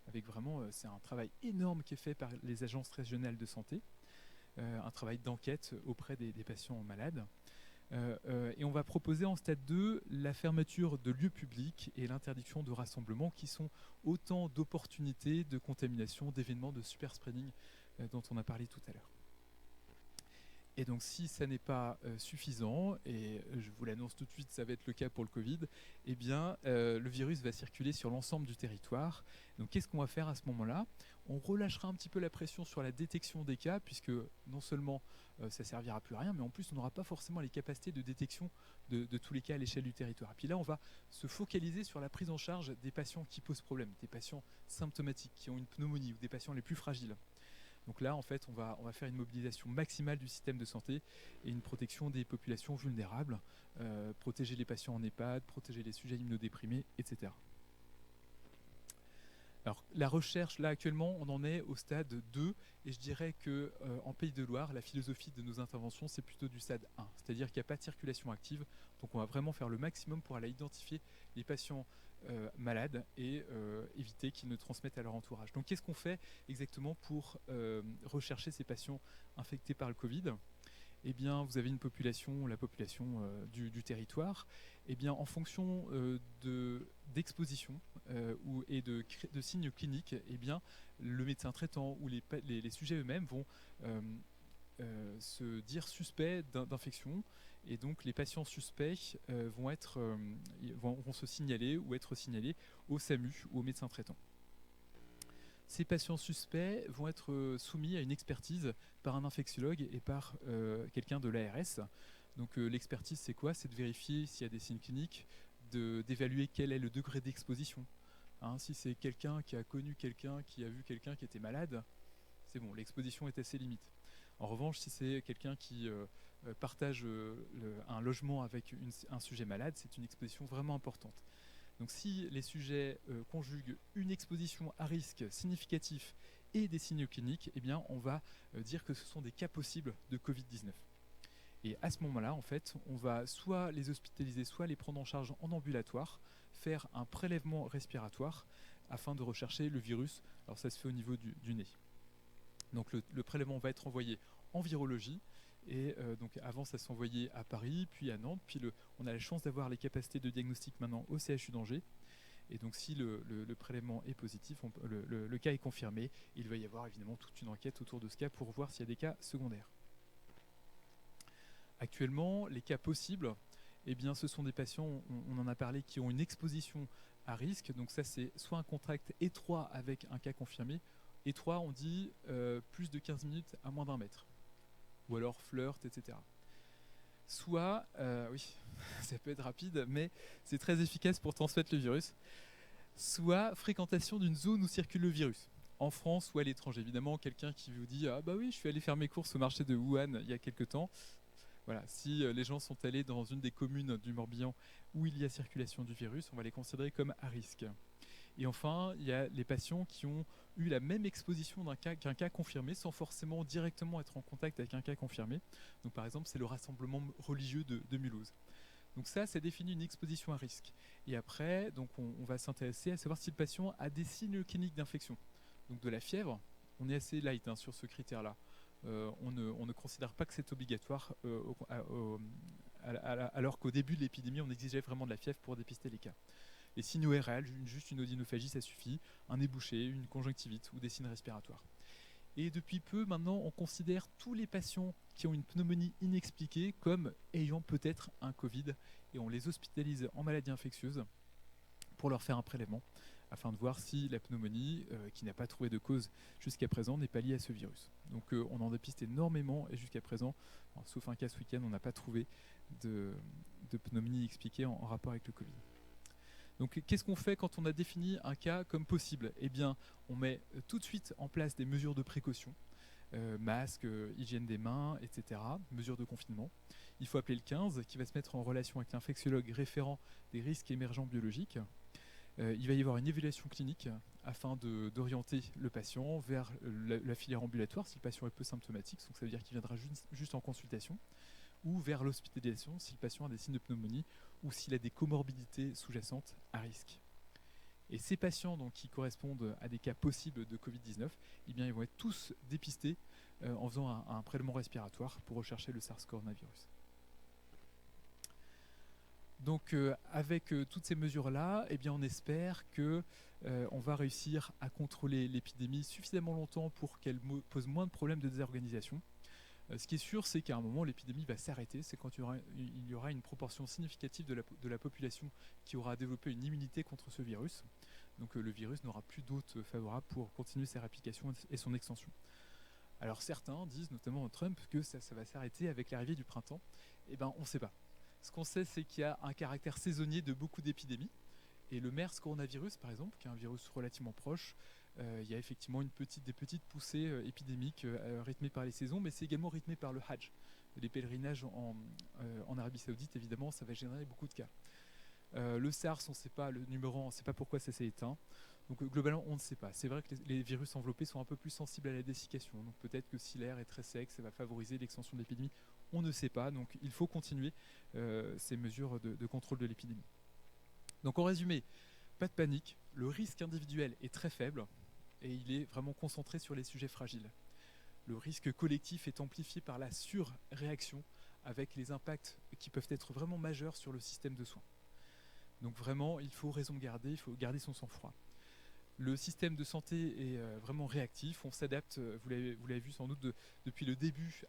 avec vraiment, c'est un travail énorme qui est fait par les agences régionales de santé, un travail d'enquête auprès des patients malades. Et on va proposer en stade 2 la fermeture de lieux publics et l'interdiction de rassemblements qui sont autant d'opportunités de contamination, d'événements de super spreading dont on a parlé tout à l'heure. Et donc si ça n'est pas suffisant, et je vous l'annonce tout de suite, ça va être le cas pour le Covid, eh bien le virus va circuler sur l'ensemble du territoire. Donc qu'est-ce qu'on va faire à ce moment-là? On relâchera un petit peu la pression sur la détection des cas, puisque non seulement ça ne servira plus à rien, mais en plus on n'aura pas forcément les capacités de détection de tous les cas à l'échelle du territoire. Et puis là, on va se focaliser sur la prise en charge des patients qui posent problème, des patients symptomatiques, qui ont une pneumonie, ou des patients les plus fragiles. Donc là, en fait, on va faire une mobilisation maximale du système de santé et une protection des populations vulnérables, protéger les patients en EHPAD, protéger les sujets immunodéprimés, etc. Alors, la recherche, là, actuellement, on en est au stade 2, et je dirais qu'en Pays de Loire, la philosophie de nos interventions, c'est plutôt du stade 1, c'est-à-dire qu'il n'y a pas de circulation active, donc on va vraiment faire le maximum pour aller identifier les patients malades et éviter qu'ils ne transmettent à leur entourage. Donc qu'est-ce qu'on fait exactement pour rechercher ces patients infectés par le Covid ? Eh bien, vous avez une population, la population du territoire. Eh bien, en fonction d'exposition et de signes cliniques, eh bien, le médecin traitant ou les sujets eux-mêmes vont se dire suspects d'infection, et donc les patients suspects vont se signaler ou être signalés au SAMU ou au médecin traitant. Ces patients suspects vont être soumis à une expertise par un infectiologue et par quelqu'un de l'ARS. Donc l'expertise, c'est quoi? C'est de vérifier s'il y a des signes cliniques, d'évaluer quel est le degré d'exposition. Si c'est quelqu'un qui a connu quelqu'un, qui a vu quelqu'un qui était malade, c'est bon, l'exposition est assez limite. En revanche, si c'est quelqu'un qui partage un logement avec un sujet malade, c'est une exposition vraiment importante. Donc si les sujets conjuguent une exposition à risque significatif et des signes cliniques, eh bien, on va dire que ce sont des cas possibles de Covid-19. Et à ce moment-là, en fait, on va soit les hospitaliser, soit les prendre en charge en ambulatoire, faire un prélèvement respiratoire afin de rechercher le virus. Alors ça se fait au niveau du nez. Donc le prélèvement va être envoyé en virologie, et donc avant ça s'envoyait à Paris, puis à Nantes, puis on a la chance d'avoir les capacités de diagnostic maintenant au CHU d'Angers. Et donc si le prélèvement est positif, le cas est confirmé, il va y avoir évidemment toute une enquête autour de ce cas pour voir s'il y a des cas secondaires. Actuellement, les cas possibles, eh bien, ce sont des patients, on en a parlé, qui ont une exposition à risque. Donc ça, c'est soit un contact étroit avec un cas confirmé. Étroit, on dit plus de 15 minutes à moins d'1 mètre. Ou alors flirt, etc. Soit, oui, ça peut être rapide, mais c'est très efficace pour transmettre le virus. Soit fréquentation d'une zone où circule le virus. En France ou à l'étranger. Évidemment, quelqu'un qui vous dit « Ah bah oui, je suis allé faire mes courses au marché de Wuhan il y a quelques temps ». Voilà, si les gens sont allés dans une des communes du Morbihan où il y a circulation du virus, on va les considérer comme à risque. Et enfin, il y a les patients qui ont eu la même exposition qu'un cas confirmé sans forcément directement être en contact avec un cas confirmé. Donc par exemple, c'est le rassemblement religieux de Mulhouse. Donc ça définit une exposition à risque. Et après, donc on va s'intéresser à savoir si le patient a des signes cliniques d'infection. Donc de la fièvre, on est assez light sur ce critère-là. On ne considère pas que c'est obligatoire, alors qu'au début de l'épidémie, on exigeait vraiment de la fièvre pour dépister les cas. Les signes ORL, juste une odynophagie, ça suffit, un nez bouché, une conjonctivite ou des signes respiratoires. Et depuis peu, maintenant, on considère tous les patients qui ont une pneumonie inexpliquée comme ayant peut-être un Covid, et on les hospitalise en maladie infectieuse pour leur faire un prélèvement, afin de voir si la pneumonie, qui n'a pas trouvé de cause jusqu'à présent, n'est pas liée à ce virus. Donc on en dépiste énormément, et jusqu'à présent, sauf un cas ce week-end, on n'a pas trouvé de pneumonie expliquée en rapport avec le Covid. Donc qu'est-ce qu'on fait quand on a défini un cas comme possible? Eh bien, on met tout de suite en place des mesures de précaution, masques, hygiène des mains, etc., mesures de confinement. Il faut appeler le 15 qui va se mettre en relation avec l'infectiologue référent des risques émergents biologiques. Il va y avoir une évaluation clinique afin d'orienter le patient vers la filière ambulatoire si le patient est peu symptomatique, donc ça veut dire qu'il viendra juste en consultation, ou vers l'hospitalisation si le patient a des signes de pneumonie ou s'il a des comorbidités sous-jacentes à risque. Et ces patients donc, qui correspondent à des cas possibles de Covid-19, eh bien, ils vont être tous dépistés en faisant un prélèvement respiratoire pour rechercher le SARS coronavirus. Donc avec toutes ces mesures-là, eh bien, on espère qu'on va réussir à contrôler l'épidémie suffisamment longtemps pour qu'elle pose moins de problèmes de désorganisation. Ce qui est sûr, c'est qu'à un moment, l'épidémie va s'arrêter. C'est quand il y aura une proportion significative de la population qui aura développé une immunité contre ce virus. Donc le virus n'aura plus d'hôte favorable pour continuer sa réplication et son extension. Alors certains disent, notamment Trump, que ça va s'arrêter avec l'arrivée du printemps. Eh bien, on ne sait pas. Ce qu'on sait, c'est qu'il y a un caractère saisonnier de beaucoup d'épidémies. Et le MERS coronavirus, par exemple, qui est un virus relativement proche, il y a effectivement des petites poussées épidémiques rythmées par les saisons, mais c'est également rythmé par le Hajj. Les pèlerinages en Arabie Saoudite, évidemment, ça va générer beaucoup de cas. Le SARS, on ne sait pas, le numéro 1, on ne sait pas pourquoi ça s'est éteint. Donc globalement, on ne sait pas. C'est vrai que les virus enveloppés sont un peu plus sensibles à la dessiccation. Donc peut-être que si l'air est très sec, ça va favoriser l'extension de l'épidémie. On ne sait pas. Donc il faut continuer ces mesures de contrôle de l'épidémie. Donc en résumé, pas de panique. Le risque individuel est très faible et il est vraiment concentré sur les sujets fragiles. Le risque collectif est amplifié par la surréaction avec les impacts qui peuvent être vraiment majeurs sur le système de soins. Donc vraiment, il faut raison garder, il faut garder son sang-froid. Le système de santé est vraiment réactif, on s'adapte, vous l'avez vu sans doute depuis le début,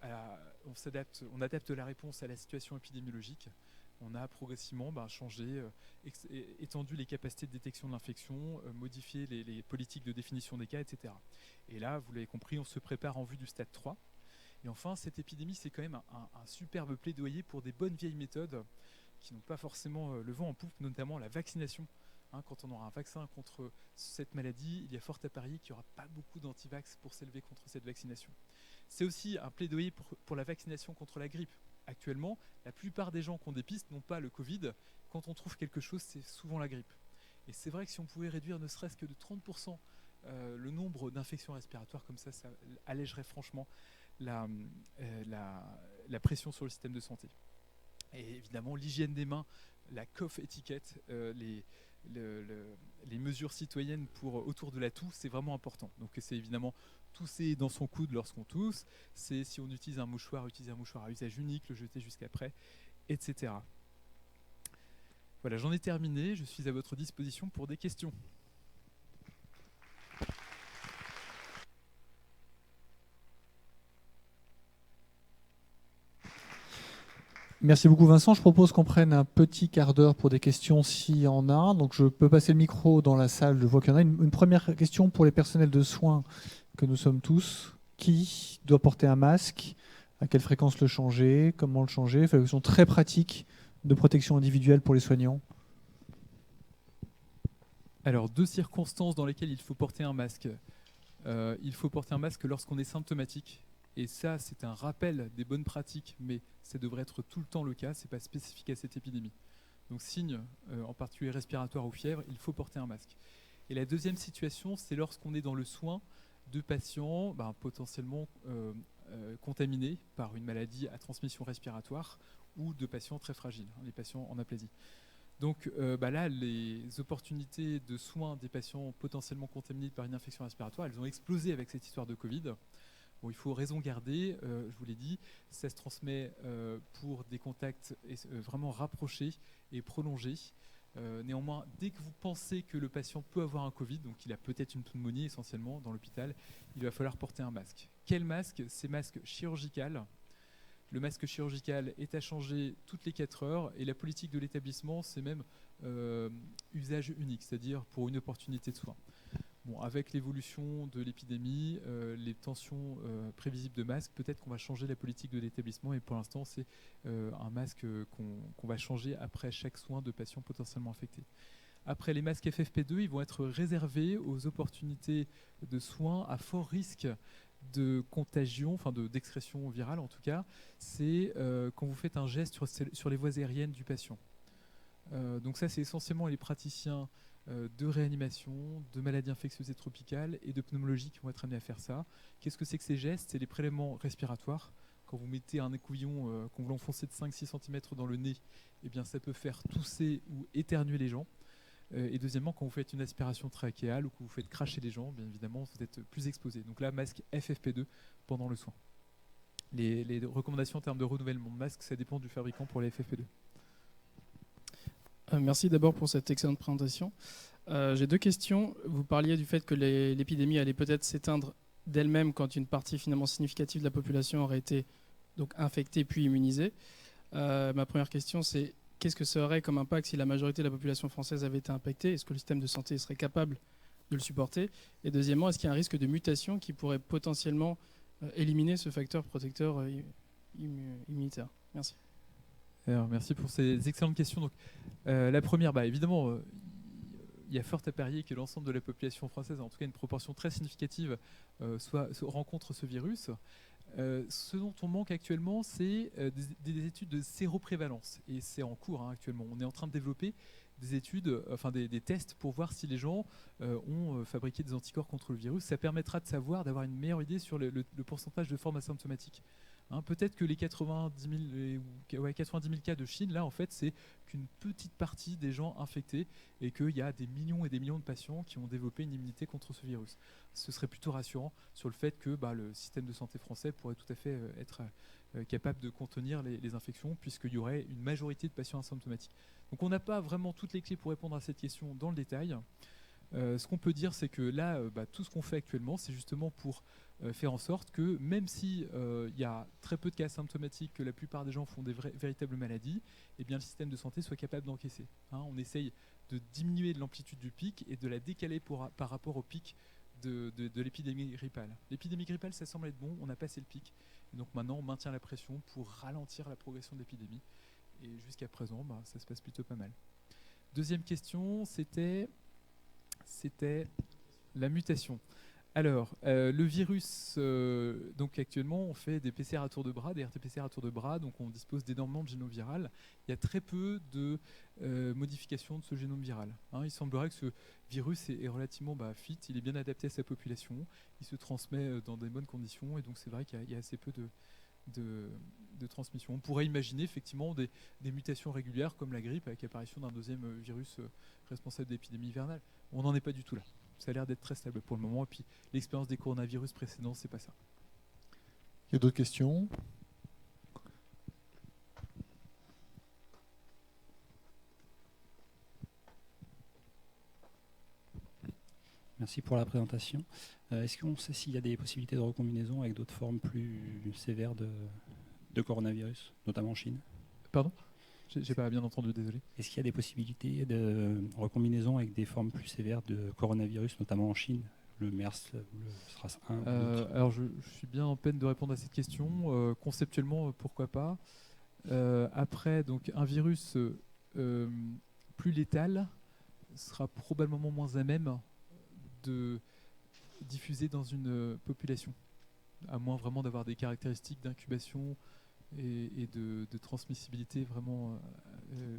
on adapte la réponse à la situation épidémiologique. On a progressivement changé, étendu les capacités de détection de l'infection, modifié les politiques de définition des cas, etc. Et là, vous l'avez compris, on se prépare en vue du stade 3. Et enfin, cette épidémie, c'est quand même un superbe plaidoyer pour des bonnes vieilles méthodes qui n'ont pas forcément le vent en poupe, notamment la vaccination. Quand on aura un vaccin contre cette maladie, il y a fort à parier qu'il n'y aura pas beaucoup d'antivax pour s'élever contre cette vaccination. C'est aussi un plaidoyer pour la vaccination contre la grippe. Actuellement, la plupart des gens qu'on dépiste n'ont pas le Covid. Quand on trouve quelque chose, c'est souvent la grippe. Et c'est vrai que si on pouvait réduire ne serait-ce que de 30% le nombre d'infections respiratoires, comme ça allégerait franchement la pression sur le système de santé. Et évidemment, l'hygiène des mains, la cough étiquette, les mesures citoyennes autour de la toux, c'est vraiment important. Donc c'est évidemment tousser dans son coude lorsqu'on tousse, c'est si on utilise un mouchoir à usage unique, le jeter jusqu'après, etc. Voilà, j'en ai terminé, je suis à votre disposition pour des questions. Merci beaucoup Vincent. Je propose qu'on prenne un petit quart d'heure pour des questions s'il y en a. Donc je peux passer le micro dans la salle, je vois qu'il y en a. Une première question pour les personnels de soins que nous sommes tous. Qui doit porter un masque? À quelle fréquence le changer? Comment le changer? Enfin, une question très pratique de protection individuelle pour les soignants. Alors, 2 circonstances dans lesquelles il faut porter un masque. Il faut porter un masque lorsqu'on est symptomatique. Et ça, c'est un rappel des bonnes pratiques, mais ça devrait être tout le temps le cas, ce n'est pas spécifique à cette épidémie. Donc signe, en particulier respiratoire ou fièvre, il faut porter un masque. Et la deuxième situation, c'est lorsqu'on est dans le soin de patients potentiellement contaminés par une maladie à transmission respiratoire ou de patients très fragiles, les patients en aplasie. Donc là, les opportunités de soins des patients potentiellement contaminés par une infection respiratoire, elles ont explosé avec cette histoire de Covid. Bon, il faut raison garder, je vous l'ai dit, ça se transmet pour des contacts vraiment rapprochés et prolongés. Néanmoins, dès que vous pensez que le patient peut avoir un Covid, donc il a peut-être une pneumonie essentiellement dans l'hôpital, il va falloir porter un masque. Quel masque? C'est masque chirurgical. Le masque chirurgical est à changer toutes les 4 heures et la politique de l'établissement, c'est même usage unique, c'est-à-dire pour une opportunité de soin. Bon, avec l'évolution de l'épidémie, les tensions prévisibles de masques, peut-être qu'on va changer la politique de l'établissement et pour l'instant, c'est un masque qu'on va changer après chaque soin de patients potentiellement infectés. Après, les masques FFP2, ils vont être réservés aux opportunités de soins à fort risque de contagion, enfin d'excrétion virale en tout cas, c'est quand vous faites un geste sur les voies aériennes du patient. Donc ça, c'est essentiellement les praticiens de réanimation, de maladies infectieuses et tropicales et de pneumologie qui vont être amenés à faire ça. Qu'est-ce que c'est que ces gestes? C'est les prélèvements respiratoires. Quand vous mettez un écouvillon, quand vous l'enfoncez de 5-6 cm dans le nez, eh bien, ça peut faire tousser ou éternuer les gens. Et deuxièmement, quand vous faites une aspiration trachéale ou que vous faites cracher les gens, bien évidemment, vous êtes plus exposé. Donc là, masque FFP2 pendant le soin. Les recommandations en termes de renouvellement de masque, ça dépend du fabricant pour les FFP2. Merci d'abord pour cette excellente présentation. J'ai deux questions. Vous parliez du fait que l'épidémie allait peut-être s'éteindre d'elle-même quand une partie finalement significative de la population aurait été donc infectée puis immunisée. Ma première question, c'est qu'est-ce que ça aurait comme impact si la majorité de la population française avait été infectée? Est-ce que le système de santé serait capable de le supporter? Et deuxièmement, est-ce qu'il y a un risque de mutation qui pourrait potentiellement éliminer ce facteur protecteur immunitaire? Merci. Alors, merci pour ces excellentes questions. Donc, la première, évidemment, il y a fort à parier que l'ensemble de la population française, en tout cas une proportion très significative, rencontre ce virus. Ce dont on manque actuellement, c'est des études de séroprévalence. Et c'est en cours actuellement. On est en train de développer des études, des tests pour voir si les gens ont fabriqué des anticorps contre le virus. Ça permettra de savoir, d'avoir une meilleure idée sur le pourcentage de formes asymptomatiques. Peut-être que les 90 000 cas de Chine, là, en fait, c'est qu'une petite partie des gens infectés et qu'il y a des millions et des millions de patients qui ont développé une immunité contre ce virus. Ce serait plutôt rassurant sur le fait que le système de santé français pourrait tout à fait être capable de contenir les infections, puisqu'il y aurait une majorité de patients asymptomatiques. Donc on n'a pas vraiment toutes les clés pour répondre à cette question dans le détail. Ce qu'on peut dire, c'est que là, tout ce qu'on fait actuellement, c'est justement pour faire en sorte que même si y a très peu de cas asymptomatiques, que la plupart des gens font des véritables maladies, eh bien, le système de santé soit capable d'encaisser. On essaye de diminuer l'amplitude du pic et de la décaler par rapport au pic de l'épidémie grippale. L'épidémie grippale, ça semble être bon, on a passé le pic. Et donc maintenant, on maintient la pression pour ralentir la progression de l'épidémie. Et jusqu'à présent, ça se passe plutôt pas mal. Deuxième question, c'était la mutation. Alors, le virus, donc actuellement, on fait des PCR à tour de bras, des RT-PCR à tour de bras, donc on dispose d'énormément de génome viral. Il y a très peu de modifications de ce génome viral. Il semblerait que ce virus est relativement fit, il est bien adapté à sa population, il se transmet dans des bonnes conditions, et donc c'est vrai qu'il y a assez peu de transmission. On pourrait imaginer effectivement des mutations régulières comme la grippe, avec l'apparition d'un deuxième virus responsable d'épidémie hivernale. On n'en est pas du tout là. Ça a l'air d'être très stable pour le moment. Et puis l'expérience des coronavirus précédents, c'est pas ça. Il y a d'autres questions? Merci pour la présentation. Est-ce qu'on sait s'il y a des possibilités de recombinaison avec d'autres formes plus sévères de coronavirus, notamment en Chine? Pardon ? J'ai pas bien entendu, désolé. Est-ce qu'il y a des possibilités de recombinaison avec des formes plus sévères de coronavirus, notamment en Chine, le MERS, le SRAS-1 Alors je suis bien en peine de répondre à cette question. Conceptuellement, pourquoi pas. Après, donc, un virus plus létal sera probablement moins à même de diffuser dans une population, à moins vraiment d'avoir des caractéristiques d'incubation et de transmissibilité vraiment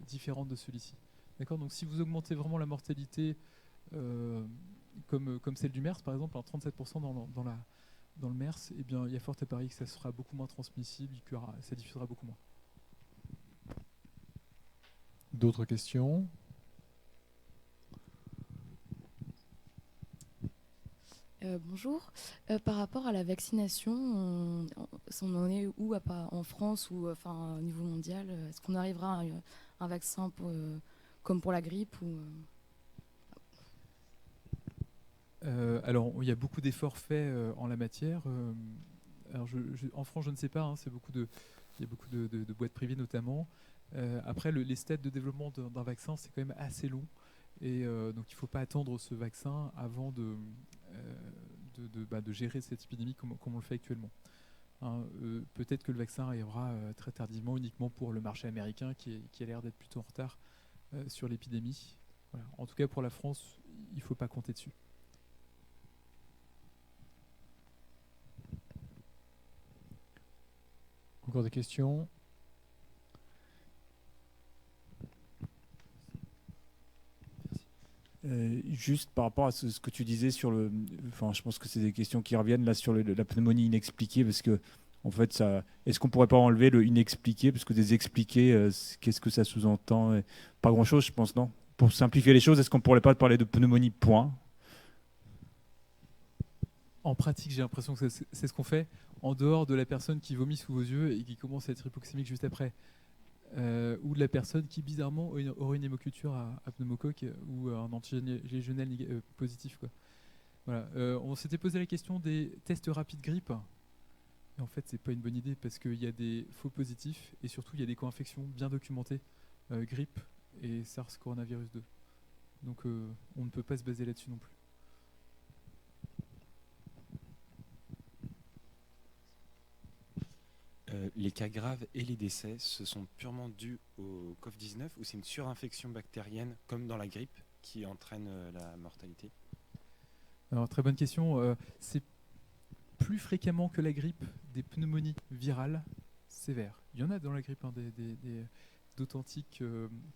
différentes de celui-ci. D'accord ? Donc si vous augmentez vraiment la mortalité comme celle du MERS par exemple, 37% dans le MERS, eh bien, il y a fort à parier que ça sera beaucoup moins transmissible et que ça diffusera beaucoup moins. D'autres questions ? Bonjour. Par rapport à la vaccination, on en est où en France ou au niveau mondial? Est-ce qu'on arrivera à un vaccin comme pour la grippe Alors, il y a beaucoup d'efforts faits en la matière. Alors, en France, je ne sais pas. Il y a beaucoup de boîtes privées notamment. Après, les stades de développement d'un vaccin, c'est quand même assez long. Et donc, il ne faut pas attendre ce vaccin avant de gérer cette épidémie comme on le fait actuellement. Peut-être que le vaccin arrivera très tardivement, uniquement pour le marché américain qui a l'air d'être plutôt en retard sur l'épidémie. Voilà. En tout cas, pour la France, il ne faut pas compter dessus. Encore des questions? Juste par rapport à ce que tu disais sur le... Enfin, je pense que c'est des questions qui reviennent là sur la pneumonie inexpliquée, parce que en fait, est-ce qu'on pourrait pas enlever le inexpliqué, parce que des expliqués, qu'est-ce que ça sous-entend? Pas grand-chose, je pense, non? Pour simplifier les choses, est-ce qu'on pourrait pas parler de pneumonie, point? En pratique, j'ai l'impression que c'est ce qu'on fait, en dehors de la personne qui vomit sous vos yeux et qui commence à être hypoxémique juste après. Ou de la personne qui bizarrement aurait une hémoculture à pneumocoque ou un antigène légionnel positif, quoi. Voilà. On s'était posé la question des tests rapides grippe. Et en fait, c'est pas une bonne idée parce qu'il y a des faux positifs et surtout il y a des co-infections bien documentées, grippe et SARS coronavirus 2. Donc on ne peut pas se baser là-dessus non plus. Les cas graves et les décès, ce sont purement dus au Covid-19 ou c'est une surinfection bactérienne comme dans la grippe qui entraîne la mortalité? Alors très bonne question. C'est plus fréquemment que la grippe des pneumonies virales sévères. Il y en a dans la grippe, hein, d'authentiques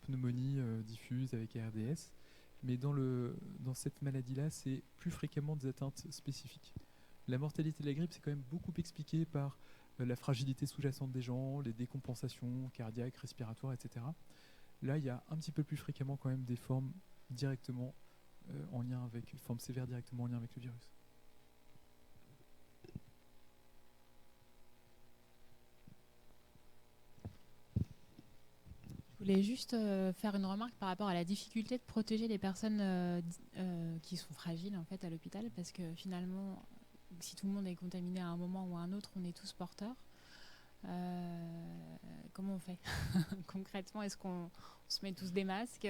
pneumonies diffuses avec ARDS, mais dans cette maladie-là, c'est plus fréquemment des atteintes spécifiques. La mortalité de la grippe, c'est quand même beaucoup expliqué par la fragilité sous-jacente des gens, les décompensations cardiaques, respiratoires, etc. Là, il y a un petit peu plus fréquemment quand même des formes directement en lien avec, formes sévères directement en lien avec le virus. Je voulais juste faire une remarque par rapport à la difficulté de protéger les personnes qui sont fragiles en fait à l'hôpital, parce que finalement, si tout le monde est contaminé à un moment ou à un autre, on est tous porteurs. Comment on fait concrètement? Est-ce qu'on se met tous des masques?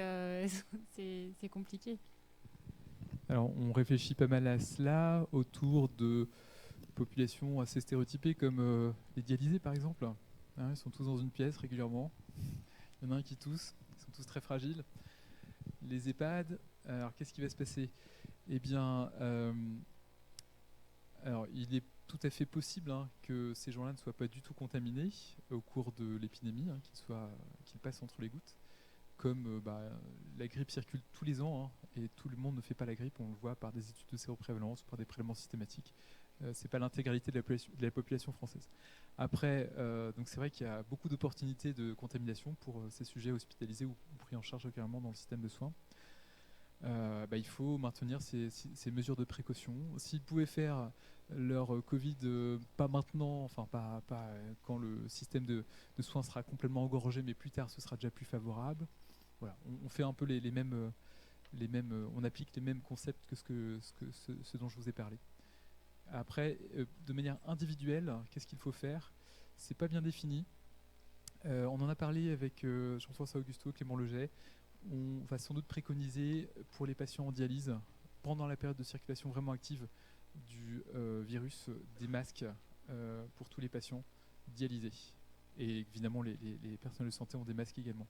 C'est compliqué. Alors, on réfléchit pas mal à cela autour de populations assez stéréotypées comme les dialysés par exemple. Hein, ils sont tous dans une pièce régulièrement. Il y en a un qui tousse, ils sont tous très fragiles. Les EHPAD, alors qu'est-ce qui va se passer? Eh bien, alors il est tout à fait possible que ces gens-là ne soient pas du tout contaminés au cours de l'épidémie, qu'ils passent entre les gouttes. Comme la grippe circule tous les ans et tout le monde ne fait pas la grippe, on le voit par des études de séroprévalence, par des prélèvements systématiques. C'est pas l'intégralité de la population française. Après, donc c'est vrai qu'il y a beaucoup d'opportunités de contamination pour ces sujets hospitalisés ou pris en charge régulièrement dans le système de soins. Il faut maintenir ces mesures de précaution. S'ils pouvaient faire leur Covid pas maintenant, enfin pas quand le système de soins sera complètement engorgé, mais plus tard ce sera déjà plus favorable. Voilà, on fait un peu les mêmes, on applique les mêmes concepts que ce dont je vous ai parlé. Après, de manière individuelle, qu'est-ce qu'il faut faire? C'est pas bien défini. On en a parlé avec Jean-François Augusto, Clément Leget. On va sans doute préconiser pour les patients en dialyse, pendant la période de circulation vraiment active du virus, des masques pour tous les patients dialysés. Et évidemment, les personnels de santé ont des masques également.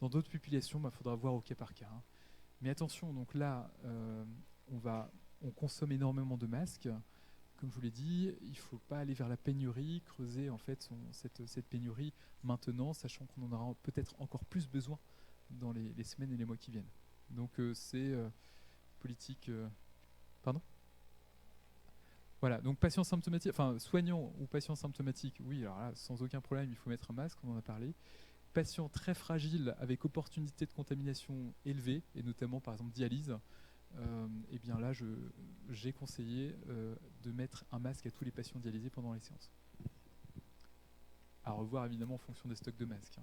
Dans d'autres populations, il faudra voir au cas par cas. Mais attention, donc là, on consomme énormément de masques. Comme je vous l'ai dit, il ne faut pas aller vers la pénurie, creuser en fait cette pénurie maintenant, sachant qu'on en aura peut-être encore plus besoin dans les semaines et les mois qui viennent. Donc c'est politique... Pardon ? Voilà, donc patients symptomatiques, enfin soignants ou patients symptomatiques, oui, alors là, sans aucun problème, il faut mettre un masque, on en a parlé. Patients très fragiles avec opportunité de contamination élevée, et notamment par exemple dialyse, et bien là j'ai conseillé de mettre un masque à tous les patients dialysés pendant les séances. À revoir évidemment en fonction des stocks de masques.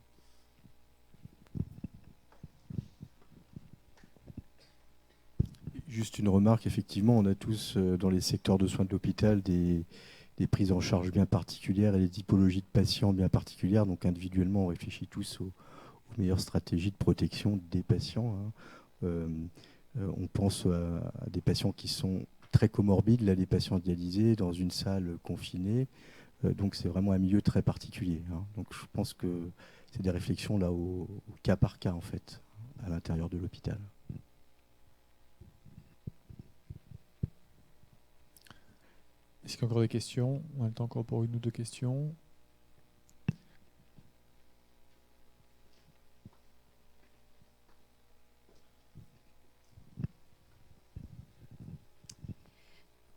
Juste une remarque, effectivement, on a tous dans les secteurs de soins de l'hôpital des prises en charge bien particulières et des typologies de patients bien particulières. Donc individuellement, on réfléchit tous aux meilleures stratégies de protection des patients. On pense à des patients qui sont très comorbides, là, les patients dialysés dans une salle confinée. Donc c'est vraiment un milieu très particulier. Donc je pense que c'est des réflexions là au cas par cas en fait, à l'intérieur de l'hôpital. Est-ce qu'il y a encore des questions? On a le temps encore pour une ou deux questions.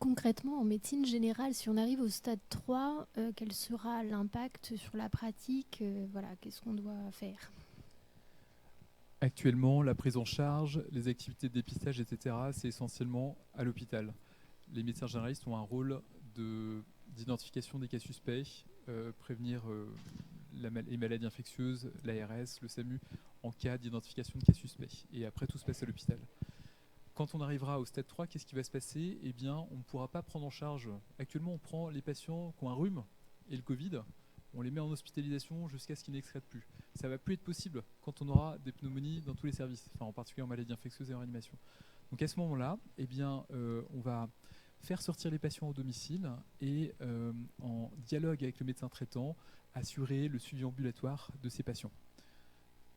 concrètement, en médecine générale, si on arrive au stade 3, quel sera l'impact sur la pratique voilà, qu'est-ce qu'on doit faire? Actuellement, la prise en charge, les activités de dépistage, etc., c'est essentiellement à l'hôpital. Les médecins généralistes ont un rôle d'identification des cas suspects, prévenir les maladies infectieuses, l'ARS, le SAMU, en cas d'identification de cas suspects. Et après, tout se passe à l'hôpital. Quand on arrivera au stade 3, qu'est-ce qui va se passer? Eh bien, on ne pourra pas prendre en charge. Actuellement, on prend les patients qui ont un rhume et le Covid, on les met en hospitalisation jusqu'à ce qu'ils n'excrètent plus. Ça ne va plus être possible quand on aura des pneumonies dans tous les services, enfin, en particulier en maladies infectieuses et en réanimation. Donc à ce moment-là, eh bien, on va faire sortir les patients au domicile et en dialogue avec le médecin traitant, assurer le suivi ambulatoire de ces patients.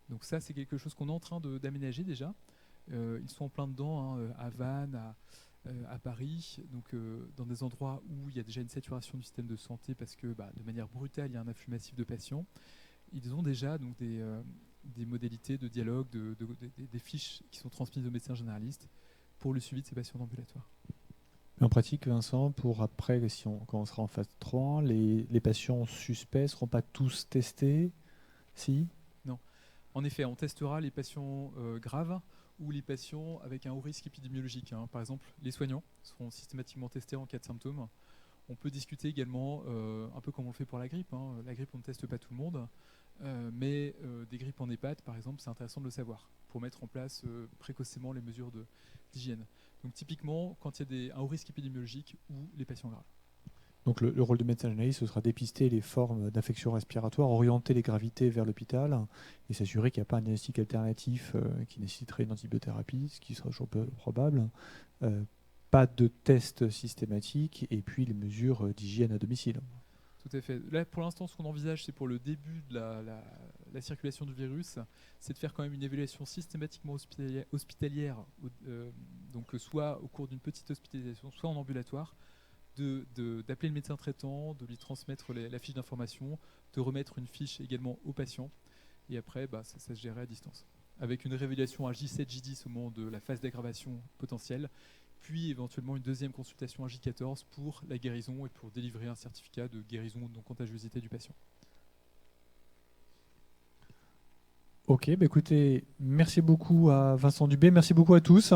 Donc ça, c'est quelque chose qu'on est en train d'aménager déjà. Ils sont en plein dedans, hein, à Vannes, à Paris, donc dans des endroits où il y a déjà une saturation du système de santé parce que de manière brutale, il y a un afflux massif de patients. Ils ont déjà donc, des modalités de dialogue, des fiches qui sont transmises aux médecins généralistes pour le suivi de ces patients ambulatoires. En pratique, Vincent, pour après, quand on sera en phase 3, les patients suspects ne seront pas tous testés? Si? Non. En effet, on testera les patients graves ou les patients avec un haut risque épidémiologique. Par exemple, les soignants seront systématiquement testés en cas de symptômes. On peut discuter également, un peu comme on le fait pour la grippe. La grippe, on ne teste pas tout le monde, mais des grippes en EHPAD, par exemple, c'est intéressant de le savoir pour mettre en place précocement les mesures d'hygiène. Donc typiquement, quand il y a un haut risque épidémiologique ou les patients graves. Donc le rôle du médecin généraliste, ce sera dépister les formes d'infection respiratoire, orienter les gravités vers l'hôpital et s'assurer qu'il n'y a pas un diagnostic alternatif qui nécessiterait une antibiothérapie, ce qui sera toujours peu probable. Pas de tests systématiques et puis les mesures d'hygiène à domicile. Tout à fait. Là, pour l'instant, ce qu'on envisage, c'est pour le début de la circulation du virus, c'est de faire quand même une évaluation systématiquement hospitalière, donc soit au cours d'une petite hospitalisation, soit en ambulatoire, d'appeler le médecin traitant, de lui transmettre la fiche d'information, de remettre une fiche également au patient, et après, ça se gérerait à distance. Avec une révélation à J7, J10 au moment de la phase d'aggravation potentielle, puis éventuellement une deuxième consultation à J14 pour la guérison et pour délivrer un certificat de guérison ou de non-contagiosité du patient. Ok, écoutez, merci beaucoup à Vincent Dubé, merci beaucoup à tous.